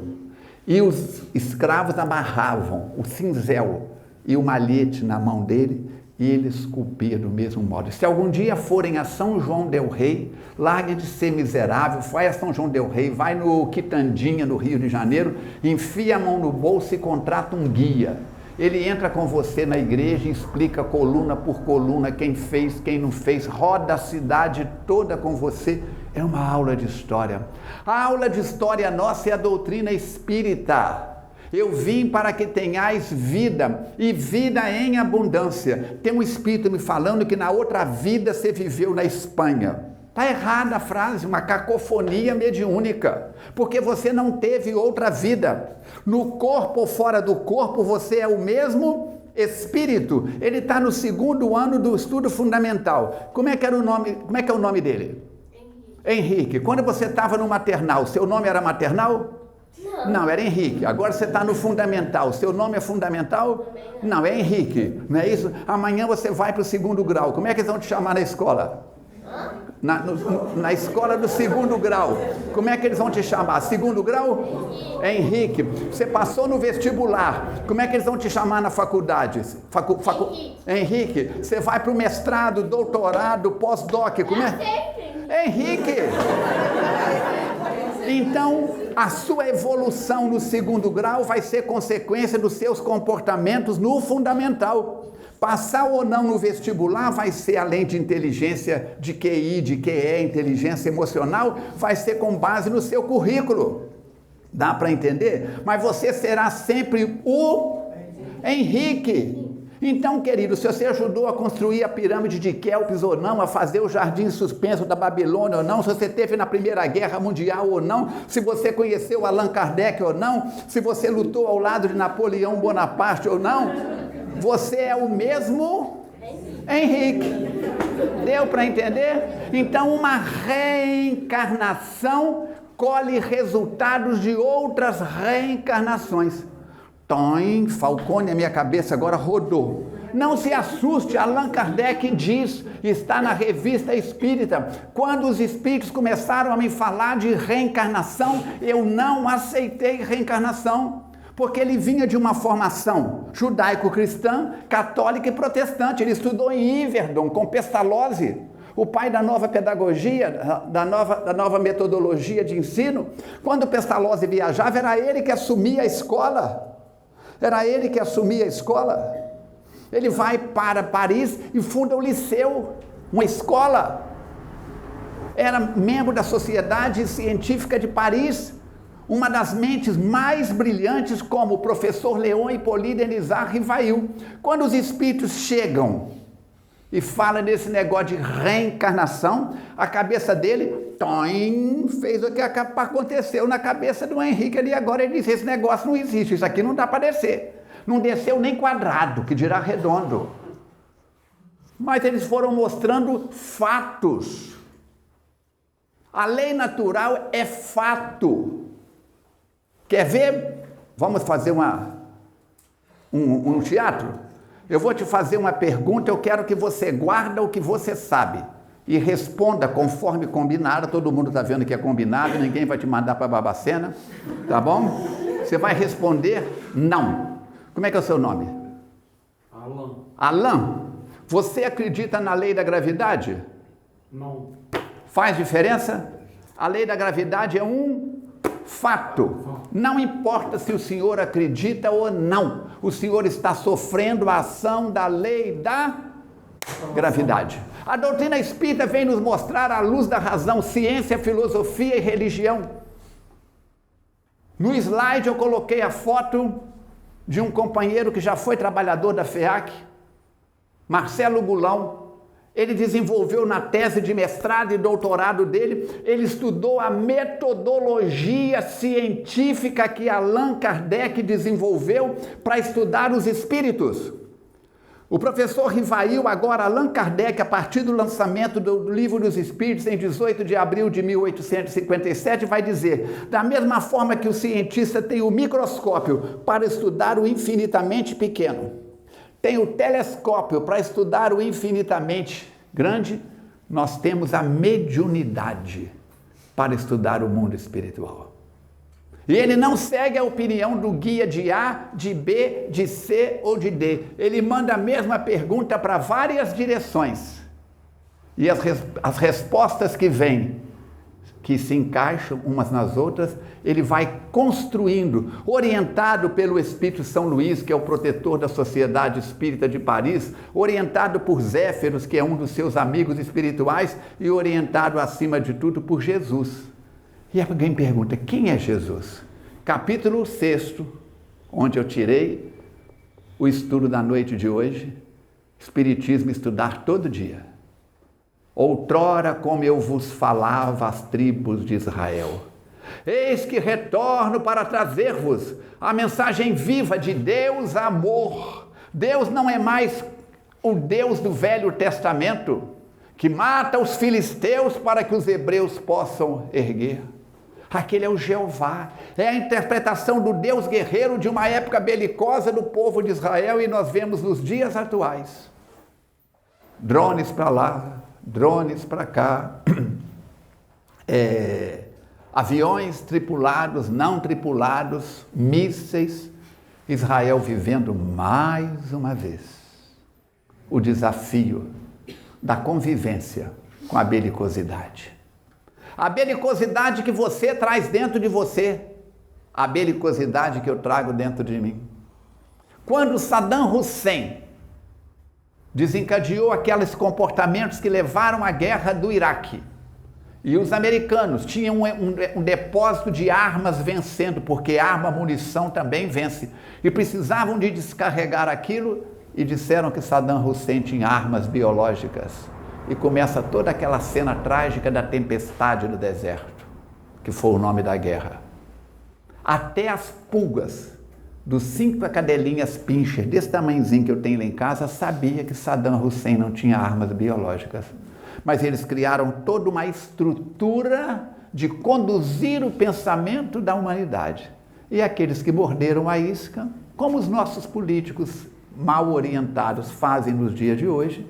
e os escravos amarravam o cinzel e o malhete na mão dele, e ele esculpia do mesmo modo. Se algum dia forem a São João del Rei, largue de ser miserável, vai a São João del Rei, vai no Quitandinha, no Rio de Janeiro, enfia a mão no bolso e contrata um guia. Ele entra com você na igreja e explica coluna por coluna, quem fez, quem não fez, roda a cidade toda com você. É uma aula de história. A aula de história nossa é a doutrina espírita. Eu vim para que tenhais vida, e vida em abundância. Tem um espírito me falando que na outra vida você viveu na Espanha. Está errada a frase, uma cacofonia mediúnica, porque você não teve outra vida. No corpo ou fora do corpo, você é o mesmo espírito. Ele está no 2º ano do estudo fundamental. Como é que é o nome dele? Henrique. Quando você estava no maternal, seu nome era maternal? Não, era Henrique. Agora você está no fundamental. Seu nome é fundamental? Não, é Henrique. Não é isso? Amanhã você vai para o 2º grau. Como é que eles vão te chamar na escola? Na escola do 2º grau. Como é que eles vão te chamar? 2º grau? Henrique. Você passou no vestibular. Como é que eles vão te chamar na faculdade? Henrique. Você vai para o mestrado, doutorado, pós-doc. Como é? Henrique. Então, a sua evolução no 2º grau vai ser consequência dos seus comportamentos no fundamental. Passar ou não no vestibular vai ser, além de inteligência, de QI, de QE, inteligência emocional, vai ser com base no seu currículo. Dá para entender? Mas você será sempre o Henrique. Então, querido, se você ajudou a construir a pirâmide de Quéops ou não, a fazer o jardim suspenso da Babilônia ou não, se você esteve na Primeira Guerra Mundial ou não, se você conheceu Allan Kardec ou não, se você lutou ao lado de Napoleão Bonaparte ou não, você é o mesmo Henrique. Deu para entender? Então, uma reencarnação colhe resultados de outras reencarnações. Tom, Falcone, a minha cabeça agora rodou. Não se assuste, Allan Kardec diz, está na Revista Espírita, quando os espíritos começaram a me falar de reencarnação, eu não aceitei reencarnação, porque ele vinha de uma formação judaico-cristã, católica e protestante. Ele estudou em Iverdon, com Pestalozzi, o pai da nova pedagogia, da nova metodologia de ensino. Quando Pestalozzi viajava, era ele que assumia a escola. Ele vai para Paris e funda o Liceu, uma escola. Era membro da Sociedade Científica de Paris, uma das mentes mais brilhantes, como o professor Leon Hippolyte Denisard Rivail. Quando os espíritos chegam e falam desse negócio de reencarnação, a cabeça dele fez o que aconteceu na cabeça do Henrique ali agora. Ele disse: esse negócio não existe, isso aqui não dá para descer. Não desceu nem quadrado, que dirá redondo. Mas eles foram mostrando fatos. A lei natural é fato. Quer ver? Vamos fazer um teatro? Eu vou te fazer uma pergunta, eu quero que você guarde o que você sabe e responda conforme combinado. Todo mundo está vendo que é combinado, ninguém vai te mandar para Babacena, tá bom? Você vai responder não. Como é que é o seu nome? Alan. Alan, você acredita na lei da gravidade? Não. Faz diferença? A lei da gravidade é um fato. Não importa se o senhor acredita ou não, o senhor está sofrendo a ação da lei da gravidade. A doutrina espírita vem nos mostrar a luz da razão, ciência, filosofia e religião. No slide eu coloquei a foto de um companheiro que já foi trabalhador da FEAC, Marcelo Gulão. Ele desenvolveu na tese de mestrado e doutorado dele, ele estudou a metodologia científica que Allan Kardec desenvolveu para estudar os espíritos. O professor Rivail, agora Allan Kardec, a partir do lançamento do Livro dos Espíritos, em 18 de abril de 1857, vai dizer: da mesma forma que o cientista tem o microscópio para estudar o infinitamente pequeno, tem o telescópio para estudar o infinitamente grande, nós temos a mediunidade para estudar o mundo espiritual. E ele não segue a opinião do guia de A, de B, de C ou de D. Ele manda a mesma pergunta para várias direções. E as respostas que vêm, que se encaixam umas nas outras, ele vai construindo, orientado pelo Espírito São Luís, que é o protetor da Sociedade Espírita de Paris, orientado por Zéferos, que é um dos seus amigos espirituais, e orientado, acima de tudo, por Jesus. E alguém pergunta: quem é Jesus? Capítulo 6, onde eu tirei o estudo da noite de hoje, Espiritismo estudar todo dia. Outrora, como eu vos falava às tribos de Israel, eis que retorno para trazer-vos a mensagem viva de Deus, amor. Deus não é mais o Deus do Velho Testamento, que mata os filisteus para que os hebreus possam erguer. Aquele é o Jeová, é a interpretação do Deus guerreiro de uma época belicosa do povo de Israel, e nós vemos nos dias atuais drones para lá, drones para cá, aviões tripulados, não tripulados, mísseis. Israel vivendo mais uma vez o desafio da convivência com a belicosidade. A belicosidade que você traz dentro de você, a belicosidade que eu trago dentro de mim. Quando Saddam Hussein desencadeou aqueles comportamentos que levaram à guerra do Iraque, E os americanos tinham um depósito de armas vencendo, porque arma, munição também vence. E precisavam de descarregar aquilo e disseram que Saddam Hussein tinha armas biológicas. E começa toda aquela cena trágica da tempestade no deserto, que foi o nome da guerra. Até as pulgas dos 5 cadelinhas pincher, desse tamanhozinho que eu tenho lá em casa, sabia que Saddam Hussein não tinha armas biológicas. Mas eles criaram toda uma estrutura de conduzir o pensamento da humanidade. E aqueles que morderam a isca, como os nossos políticos mal orientados fazem nos dias de hoje,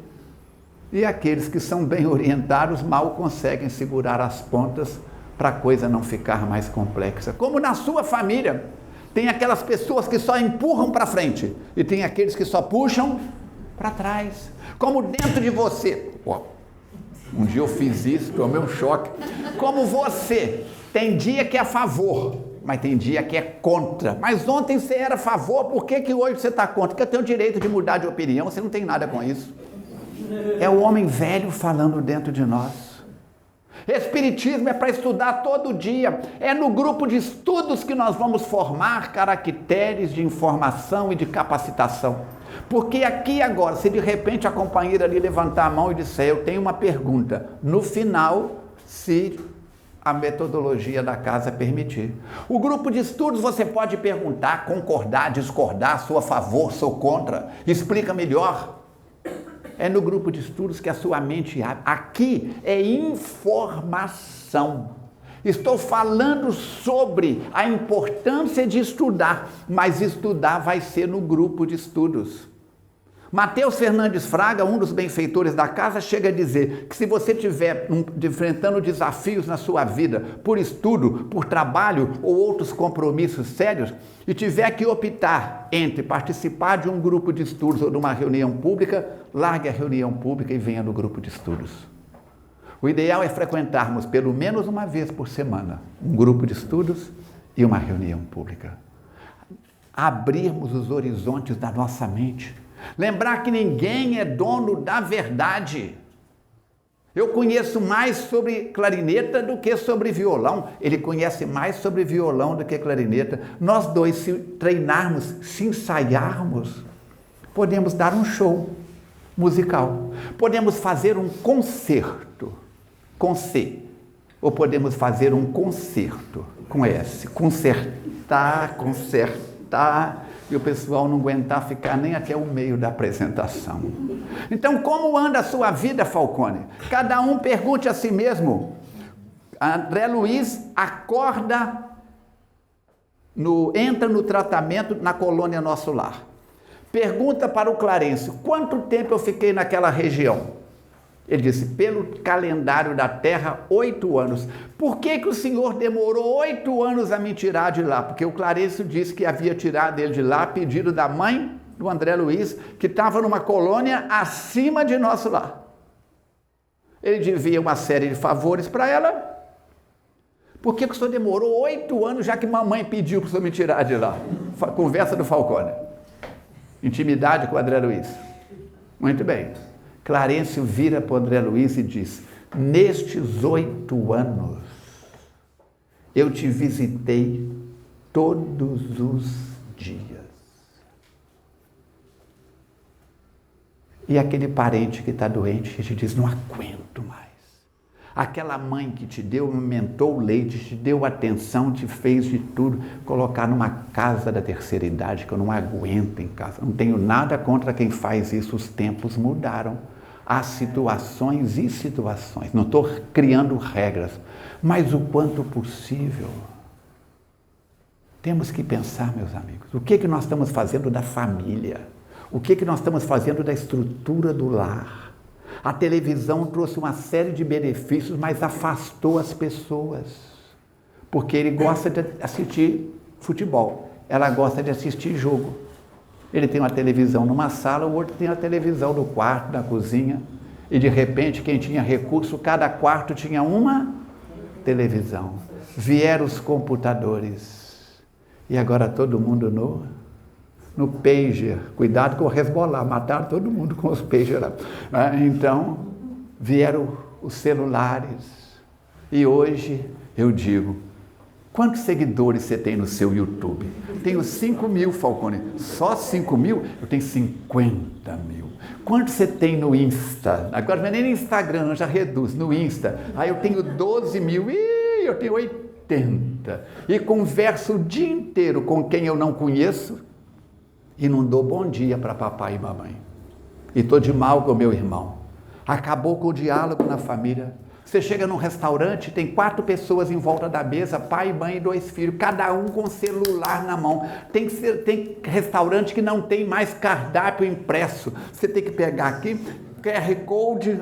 e aqueles que são bem orientados mal conseguem segurar as pontas para a coisa não ficar mais complexa. Como na sua família, tem aquelas pessoas que só empurram para frente e tem aqueles que só puxam para trás. Como dentro de você. Um dia eu fiz isso, tomei um choque. Como você, tem dia que é a favor, mas tem dia que é contra. Mas ontem você era a favor, por que hoje você está contra? Porque eu tenho o direito de mudar de opinião, você não tem nada com isso. É o homem velho falando dentro de nós. Espiritismo é para estudar todo dia. É no grupo de estudos que nós vamos formar caracteres de informação e de capacitação. Porque aqui agora, se de repente a companheira ali levantar a mão e disser, eu tenho uma pergunta, no final, se a metodologia da casa permitir. O grupo de estudos você pode perguntar, concordar, discordar, sou a favor, sou contra, explica melhor. É no grupo de estudos que a sua mente abre. Aqui é informação. Estou falando sobre a importância de estudar, mas estudar vai ser no grupo de estudos. Mateus Fernandes Fraga, um dos benfeitores da casa, chega a dizer que se você estiver enfrentando desafios na sua vida, por estudo, por trabalho ou outros compromissos sérios, e tiver que optar entre participar de um grupo de estudos ou de uma reunião pública, largue a reunião pública e venha no grupo de estudos. O ideal é frequentarmos pelo menos uma vez por semana um grupo de estudos e uma reunião pública. Abrirmos os horizontes da nossa mente. Lembrar que ninguém é dono da verdade. Eu conheço mais sobre clarineta do que sobre violão. Ele conhece mais sobre violão do que clarineta. Nós dois, se treinarmos, se ensaiarmos, podemos dar um show musical. Podemos fazer um concerto com C. Ou podemos fazer um concerto com S. Concertar, e o pessoal não aguentar ficar nem até o meio da apresentação. Então, como anda a sua vida, Falcone? Cada um pergunte a si mesmo. André Luiz entra no tratamento na colônia Nosso Lar. Pergunta para o Clarencio, quanto tempo eu fiquei naquela região? Ele disse, pelo calendário da Terra, 8 anos. Por que o senhor demorou 8 anos a me tirar de lá? Porque o Clarencio disse que havia tirado ele de lá a pedido da mãe do André Luiz, que estava numa colônia acima de Nosso Lar. Ele devia uma série de favores para ela. Por que o senhor demorou 8 anos, já que mamãe pediu para o senhor me tirar de lá? Conversa do Falcone. Intimidade com o André Luiz. Muito bem. Clarencio vira para o André Luiz e diz, nestes 8 anos, eu te visitei todos os dias. E aquele parente que está doente, que te diz, não aguento mais. Aquela mãe que te deu, aumentou o leite, te deu atenção, te fez de tudo, colocar numa casa da terceira idade, que eu não aguento em casa. Não tenho nada contra quem faz isso, os tempos mudaram. Há situações e situações, não estou criando regras, mas o quanto possível. Temos que pensar, meus amigos, o que nós estamos fazendo da família? O que nós estamos fazendo da estrutura do lar? A televisão trouxe uma série de benefícios, mas afastou as pessoas. Porque ele gosta de assistir futebol, ela gosta de assistir jogo. Ele tem uma televisão numa sala, o outro tem a televisão no quarto, na cozinha. E de repente, quem tinha recurso, cada quarto tinha uma televisão. Vieram os computadores. E agora todo mundo no pager. Cuidado com o Hezbollah, mataram todo mundo com os pager lá. Então, vieram os celulares. E hoje eu digo, quantos seguidores você tem no seu YouTube? Tenho 5.000, Falcone. Só 5.000? Eu tenho 50.000. Quantos você tem no Insta? Agora não é nem no Instagram, eu já reduz, no Insta. Aí eu tenho 12.000. Ih, eu tenho 80. E converso o dia inteiro com quem eu não conheço e não dou bom dia para papai e mamãe. E estou de mal com meu irmão. Acabou com o diálogo na família. Você chega num restaurante, tem 4 pessoas em volta da mesa, pai, mãe e 2 filhos, cada um com celular na mão. Tem restaurante que não tem mais cardápio impresso. Você tem que pegar aqui, QR Code,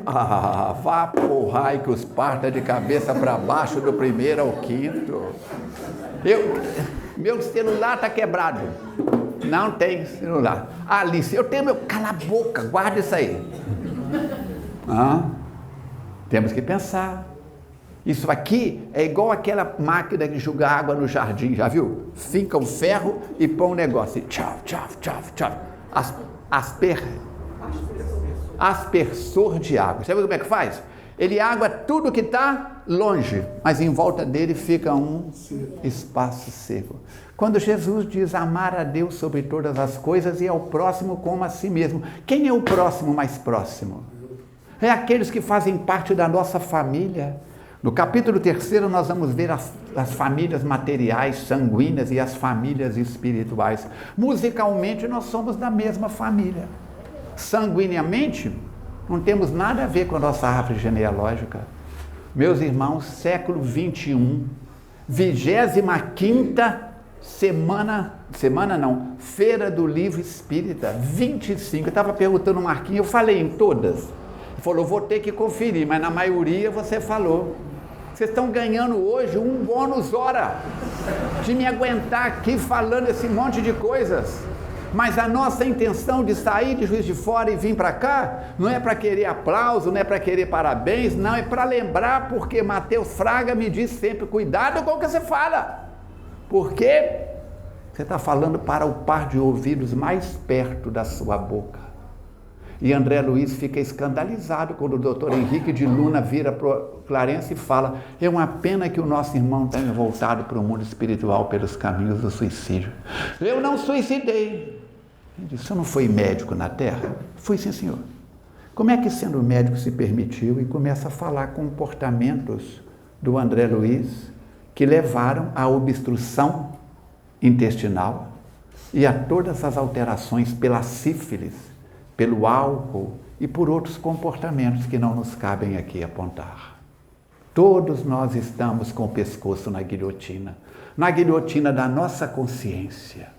vá porra, que os parta de cabeça para baixo do primeiro ao quinto. Meu celular está quebrado. Não tem celular. Alice, eu tenho meu... Cala a boca, guarda isso aí. Temos que pensar. Isso aqui é igual aquela máquina de jogar água no jardim, já viu? Finca um ferro e põe um negócio. Tchau, tchau, tchau, tchau. Aspersor de água. Você sabe como é que faz? Ele água tudo que está longe, mas em volta dele fica um espaço seco. Quando Jesus diz amar a Deus sobre todas as coisas e ao próximo como a si mesmo. Quem é o próximo mais próximo? É aqueles que fazem parte da nossa família. No capítulo 3 nós vamos ver as famílias materiais, sanguíneas e as famílias espirituais. Musicalmente nós somos da mesma família. Sanguineamente não temos nada a ver com a nossa árvore genealógica. Meus irmãos, século 21, 25ª Feira do Livro Espírita, 25. Eu estava perguntando ao Marquinhos, eu falei em todas. Ele falou, vou ter que conferir, mas na maioria você falou. Vocês estão ganhando hoje um bônus hora de me aguentar aqui falando esse monte de coisas. Mas a nossa intenção de sair de Juiz de Fora e vir para cá, não é para querer aplauso, não é para querer parabéns, não, é para lembrar, porque Mateus Fraga me diz sempre, cuidado com o que você fala, porque você está falando para o par de ouvidos mais perto da sua boca. E André Luiz fica escandalizado quando o doutor Henrique de Luna vira para o Clarence e fala, é uma pena que o nosso irmão tenha voltado para o mundo espiritual pelos caminhos do suicídio. Eu não suicidei. Ele disse, você não foi médico na Terra? Fui, sim, senhor. Como é que sendo médico se permitiu e começa a falar comportamentos do André Luiz que levaram à obstrução intestinal e a todas as alterações pela sífilis, pelo álcool e por outros comportamentos que não nos cabem aqui apontar. Todos nós estamos com o pescoço na guilhotina da nossa consciência.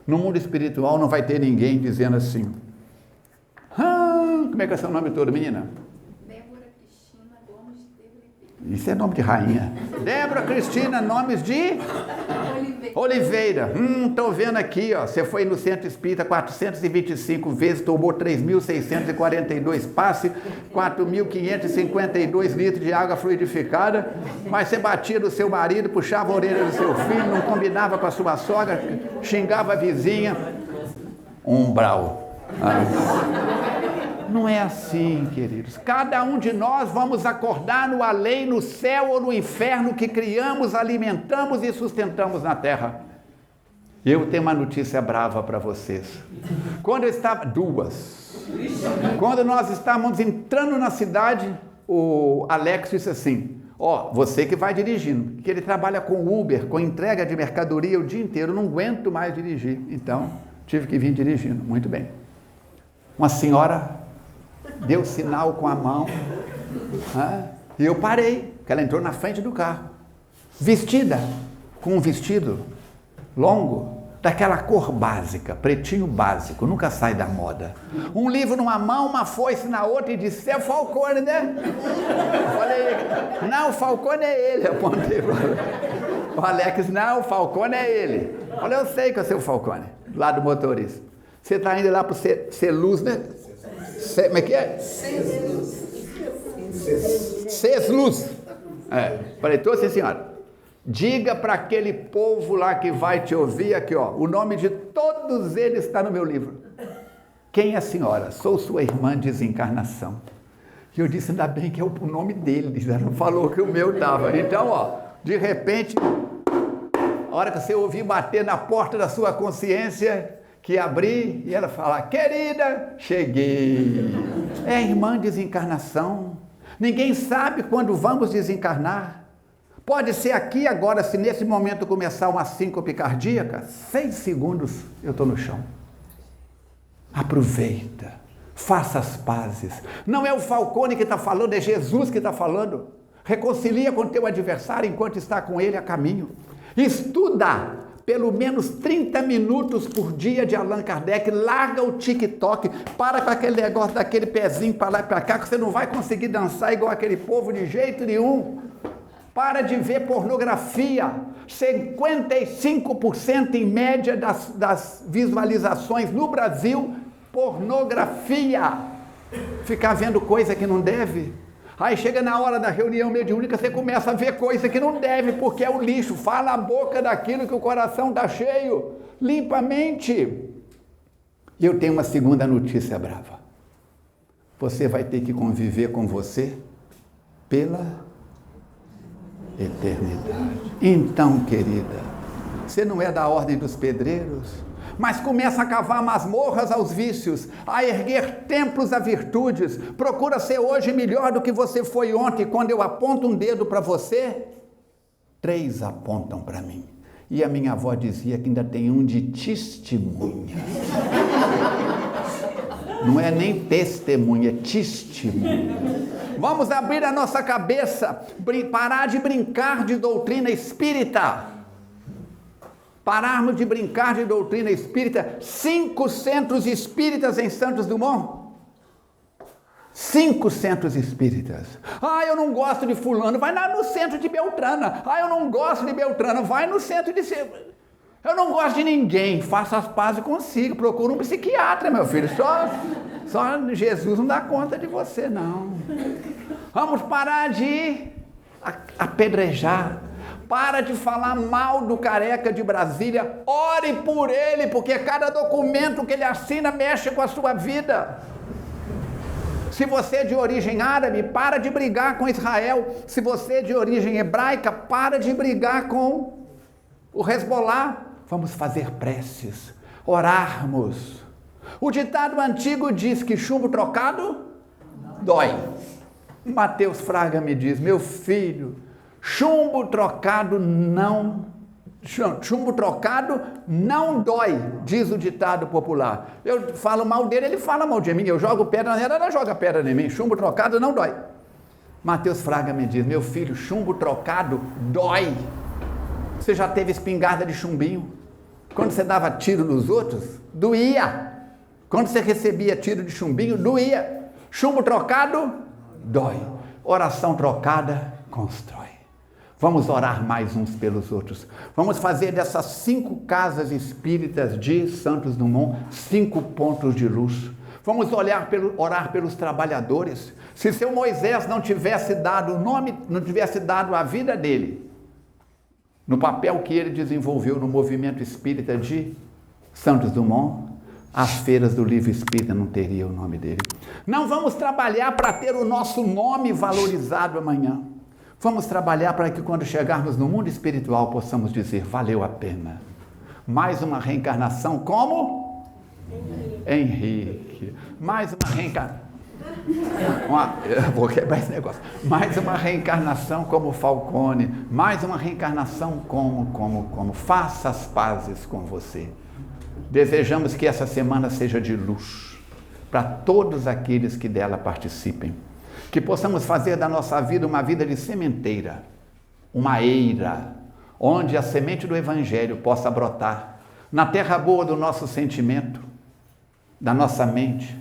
No mundo espiritual não vai ter ninguém dizendo assim, como é que é seu nome todo, menina? Débora Cristina Gomes de Oliveira. Isso é nome de rainha. Débora Cristina, nomes de? Oliveira. Estou vendo aqui, ó, você foi no Centro Espírita 425 vezes, tomou 3.642 passes, 4.552 litros de água fluidificada, mas você batia no seu marido, puxava a orelha do seu filho, não combinava com a sua sogra, xingava a vizinha. Umbral. Não é assim, queridos. Cada um de nós vamos acordar no além, no céu ou no inferno que criamos, alimentamos e sustentamos na terra. Eu tenho uma notícia brava para vocês. Quando nós estávamos entrando na cidade, o Alex disse assim, você que vai dirigindo, que ele trabalha com Uber, com entrega de mercadoria o dia inteiro, não aguento mais dirigir. Então, tive que vir dirigindo. Muito bem. Uma senhora deu sinal com a mão, e eu parei, porque ela entrou na frente do carro, vestida com um vestido longo, daquela cor básica, pretinho básico, nunca sai da moda. Um livro numa mão, uma foice na outra, e disse, é o Falcone, né? Eu falei, não, o Falcone é ele. Eu apontei para o Alex, não, o Falcone é ele. Eu falei, eu sei que é o seu Falcone, lá do motorista. Você está indo lá para o Celuz, né? Como é que é? Cesluz. Falei, sim, senhora. Diga para aquele povo lá que vai te ouvir aqui, o nome de todos eles está no meu livro. Quem é a senhora? Sou sua irmã de desencarnação. E eu disse, ainda bem que é o nome dele, ela não falou que o meu estava. Então, ó, de repente, a hora que você ouvir bater na porta da sua consciência, que abrir e ela falar, querida, cheguei. É irmã desencarnação. Ninguém sabe quando vamos desencarnar. Pode ser aqui agora, se nesse momento começar uma síncope cardíaca, 6 segundos eu estou no chão. Aproveita, faça as pazes. Não é o Falcone que está falando, é Jesus que está falando. Reconcilia com teu adversário enquanto está com ele a caminho. Estuda pelo menos 30 minutos por dia de Allan Kardec, larga o TikTok, para com aquele negócio daquele pezinho para lá e para cá, que você não vai conseguir dançar igual aquele povo de jeito nenhum. Para de ver pornografia, 55% em média das visualizações no Brasil, pornografia. Ficar vendo coisa que não deve. Aí chega na hora da reunião mediúnica, você começa a ver coisa que não deve, porque é o lixo. Fala a boca daquilo que o coração está cheio. Limpa a mente. E eu tenho uma segunda notícia brava. Você vai ter que conviver com você pela eternidade. Então, querida, você não é da ordem dos pedreiros, mas começa a cavar masmorras aos vícios, a erguer templos a virtudes. Procura ser hoje melhor do que você foi ontem. Quando eu aponto um dedo para você, 3 apontam para mim. E a minha avó dizia que ainda tem um de testemunha. Não é nem testemunha, é testemunha. Vamos abrir a nossa cabeça, parar de brincar de doutrina espírita. Pararmos de brincar de doutrina espírita. 5 centros espíritas em Santos Dumont. 5 centros espíritas. Ah, eu não gosto de fulano, vai lá no centro de Beltrana. Ah, eu não gosto de Beltrana, vai no centro de... Eu não gosto de ninguém, faça as pazes consigo, procura um psiquiatra, meu filho. Só Jesus não dá conta de você, não. Vamos parar de apedrejar. Para de falar mal do Careca de Brasília. Ore por ele, porque cada documento que ele assina mexe com a sua vida. Se você é de origem árabe, para de brigar com Israel. Se você é de origem hebraica, para de brigar com o Hezbollah. Vamos fazer preces, orarmos. O ditado antigo diz que chumbo trocado dói. Mateus Fraga me diz, meu filho, chumbo trocado não dói, diz o ditado popular. Eu falo mal dele, ele fala mal de mim. Eu jogo pedra nela, ela joga pedra em mim. Chumbo trocado não dói. Mateus Fraga me diz, meu filho, chumbo trocado dói. Você já teve espingarda de chumbinho? Quando você dava tiro nos outros, doía. Quando você recebia tiro de chumbinho, doía. Chumbo trocado, dói. Oração trocada, constrói. Vamos orar mais uns pelos outros. Vamos fazer dessas 5 casas espíritas de Santos Dumont 5 pontos de luz. Vamos orar pelos trabalhadores. Se seu Moisés não tivesse dado o nome, não tivesse dado a vida dele, no papel que ele desenvolveu no movimento espírita de Santos Dumont, as feiras do livro espírita não teriam o nome dele. Não vamos trabalhar para ter o nosso nome valorizado amanhã. Vamos trabalhar para que quando chegarmos no mundo espiritual possamos dizer, valeu a pena. Mais uma reencarnação como? Henrique. Mais uma reencarnação. Vou quebrar esse negócio. Mais uma reencarnação como Falcone. Mais uma reencarnação como. Faça as pazes com você. Desejamos que essa semana seja de luz para todos aqueles que dela participem. Que possamos fazer da nossa vida uma vida de sementeira, uma eira, onde a semente do Evangelho possa brotar na terra boa do nosso sentimento, da nossa mente,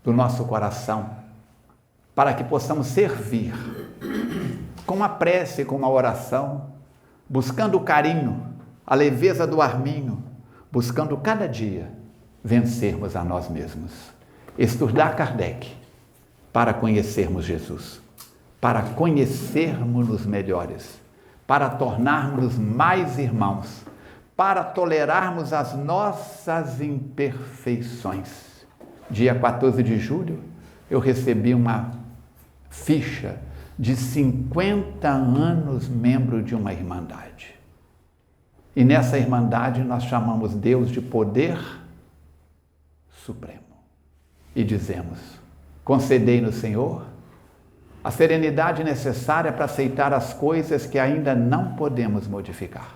do nosso coração, para que possamos servir com a prece, com a oração, buscando o carinho, a leveza do arminho, buscando cada dia vencermos a nós mesmos. Estudar Kardec para conhecermos Jesus, para conhecermos-nos melhores, para tornarmos mais irmãos, para tolerarmos as nossas imperfeições. Dia 14 de julho, eu recebi uma ficha de 50 anos membro de uma irmandade. E nessa irmandade nós chamamos Deus de poder supremo. E dizemos: concedei-nos, Senhor, a serenidade necessária para aceitar as coisas que ainda não podemos modificar.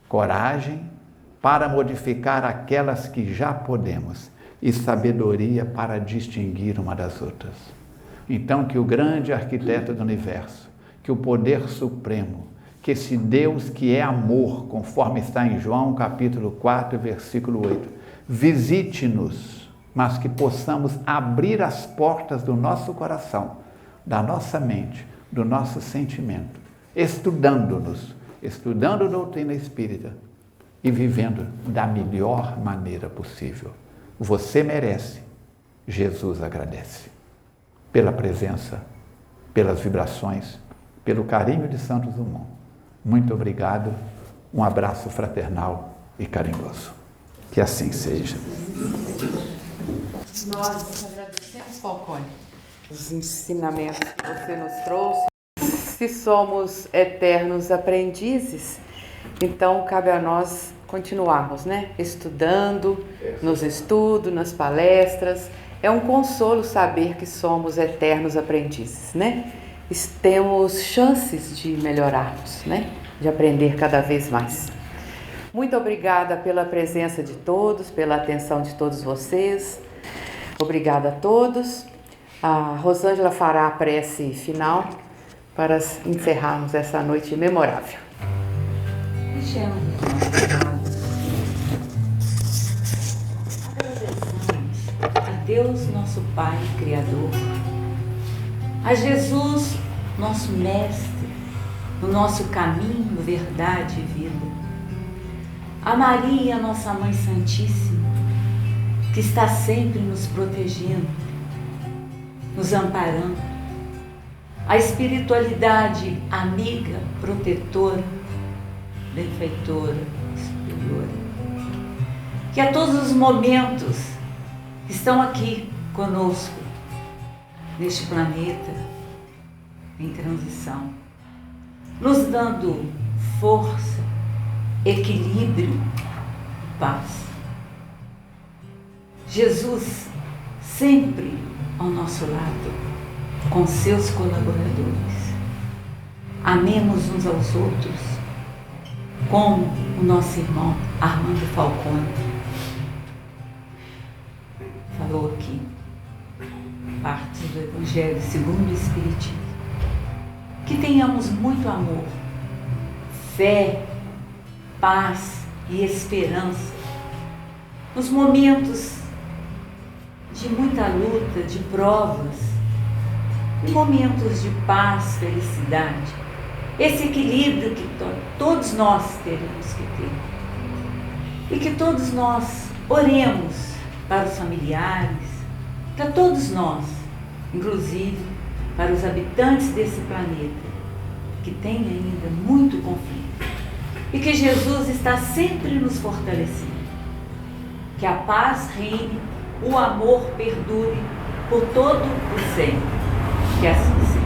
Coragem para modificar aquelas que já podemos e sabedoria para distinguir uma das outras. Então, que o grande arquiteto do universo, que o poder supremo, que esse Deus que é amor, conforme está em João capítulo 4, versículo 8, visite-nos, mas que possamos abrir as portas do nosso coração, da nossa mente, do nosso sentimento, estudando-nos, estudando a doutrina espírita e vivendo da melhor maneira possível. Você merece, Jesus agradece. Pela presença, pelas vibrações, pelo carinho de Santos Dumont. Muito obrigado, um abraço fraternal e carinhoso. Que assim seja. Nós agradecemos, Falcone, os ensinamentos que você nos trouxe. Se somos eternos aprendizes, então cabe a nós continuarmos, né? Estudando, nos estudos, nas palestras. É um consolo saber que somos eternos aprendizes, né? Temos chances de melhorarmos, né? De aprender cada vez mais. Muito obrigada pela presença de todos, pela atenção de todos vocês. Obrigada a todos. A Rosângela fará a prece final para encerrarmos essa noite memorável. Deixemos os nossos olhos. Agradecemos a Deus, nosso Pai Criador, a Jesus, nosso Mestre, no nosso caminho, verdade e vida, a Maria, nossa Mãe Santíssima, que está sempre nos protegendo, nos amparando, a espiritualidade amiga, protetora, benfeitora, superiora, que a todos os momentos estão aqui conosco, neste planeta, em transição, nos dando força, equilíbrio e paz. Jesus sempre ao nosso lado, com seus colaboradores. Amemos uns aos outros, como o nosso irmão Armando Falcone falou aqui, parte do Evangelho segundo o Espiritismo. Que tenhamos muito amor, fé, paz e esperança nos momentos de muita luta, de provas, em momentos de paz, felicidade, esse equilíbrio que todos nós teremos que ter. E que todos nós oremos para os familiares, para todos nós, inclusive para os habitantes desse planeta, que tem ainda muito conflito. E que Jesus está sempre nos fortalecendo. Que a paz reine, o amor perdure por todo o sempre. Que assim seja.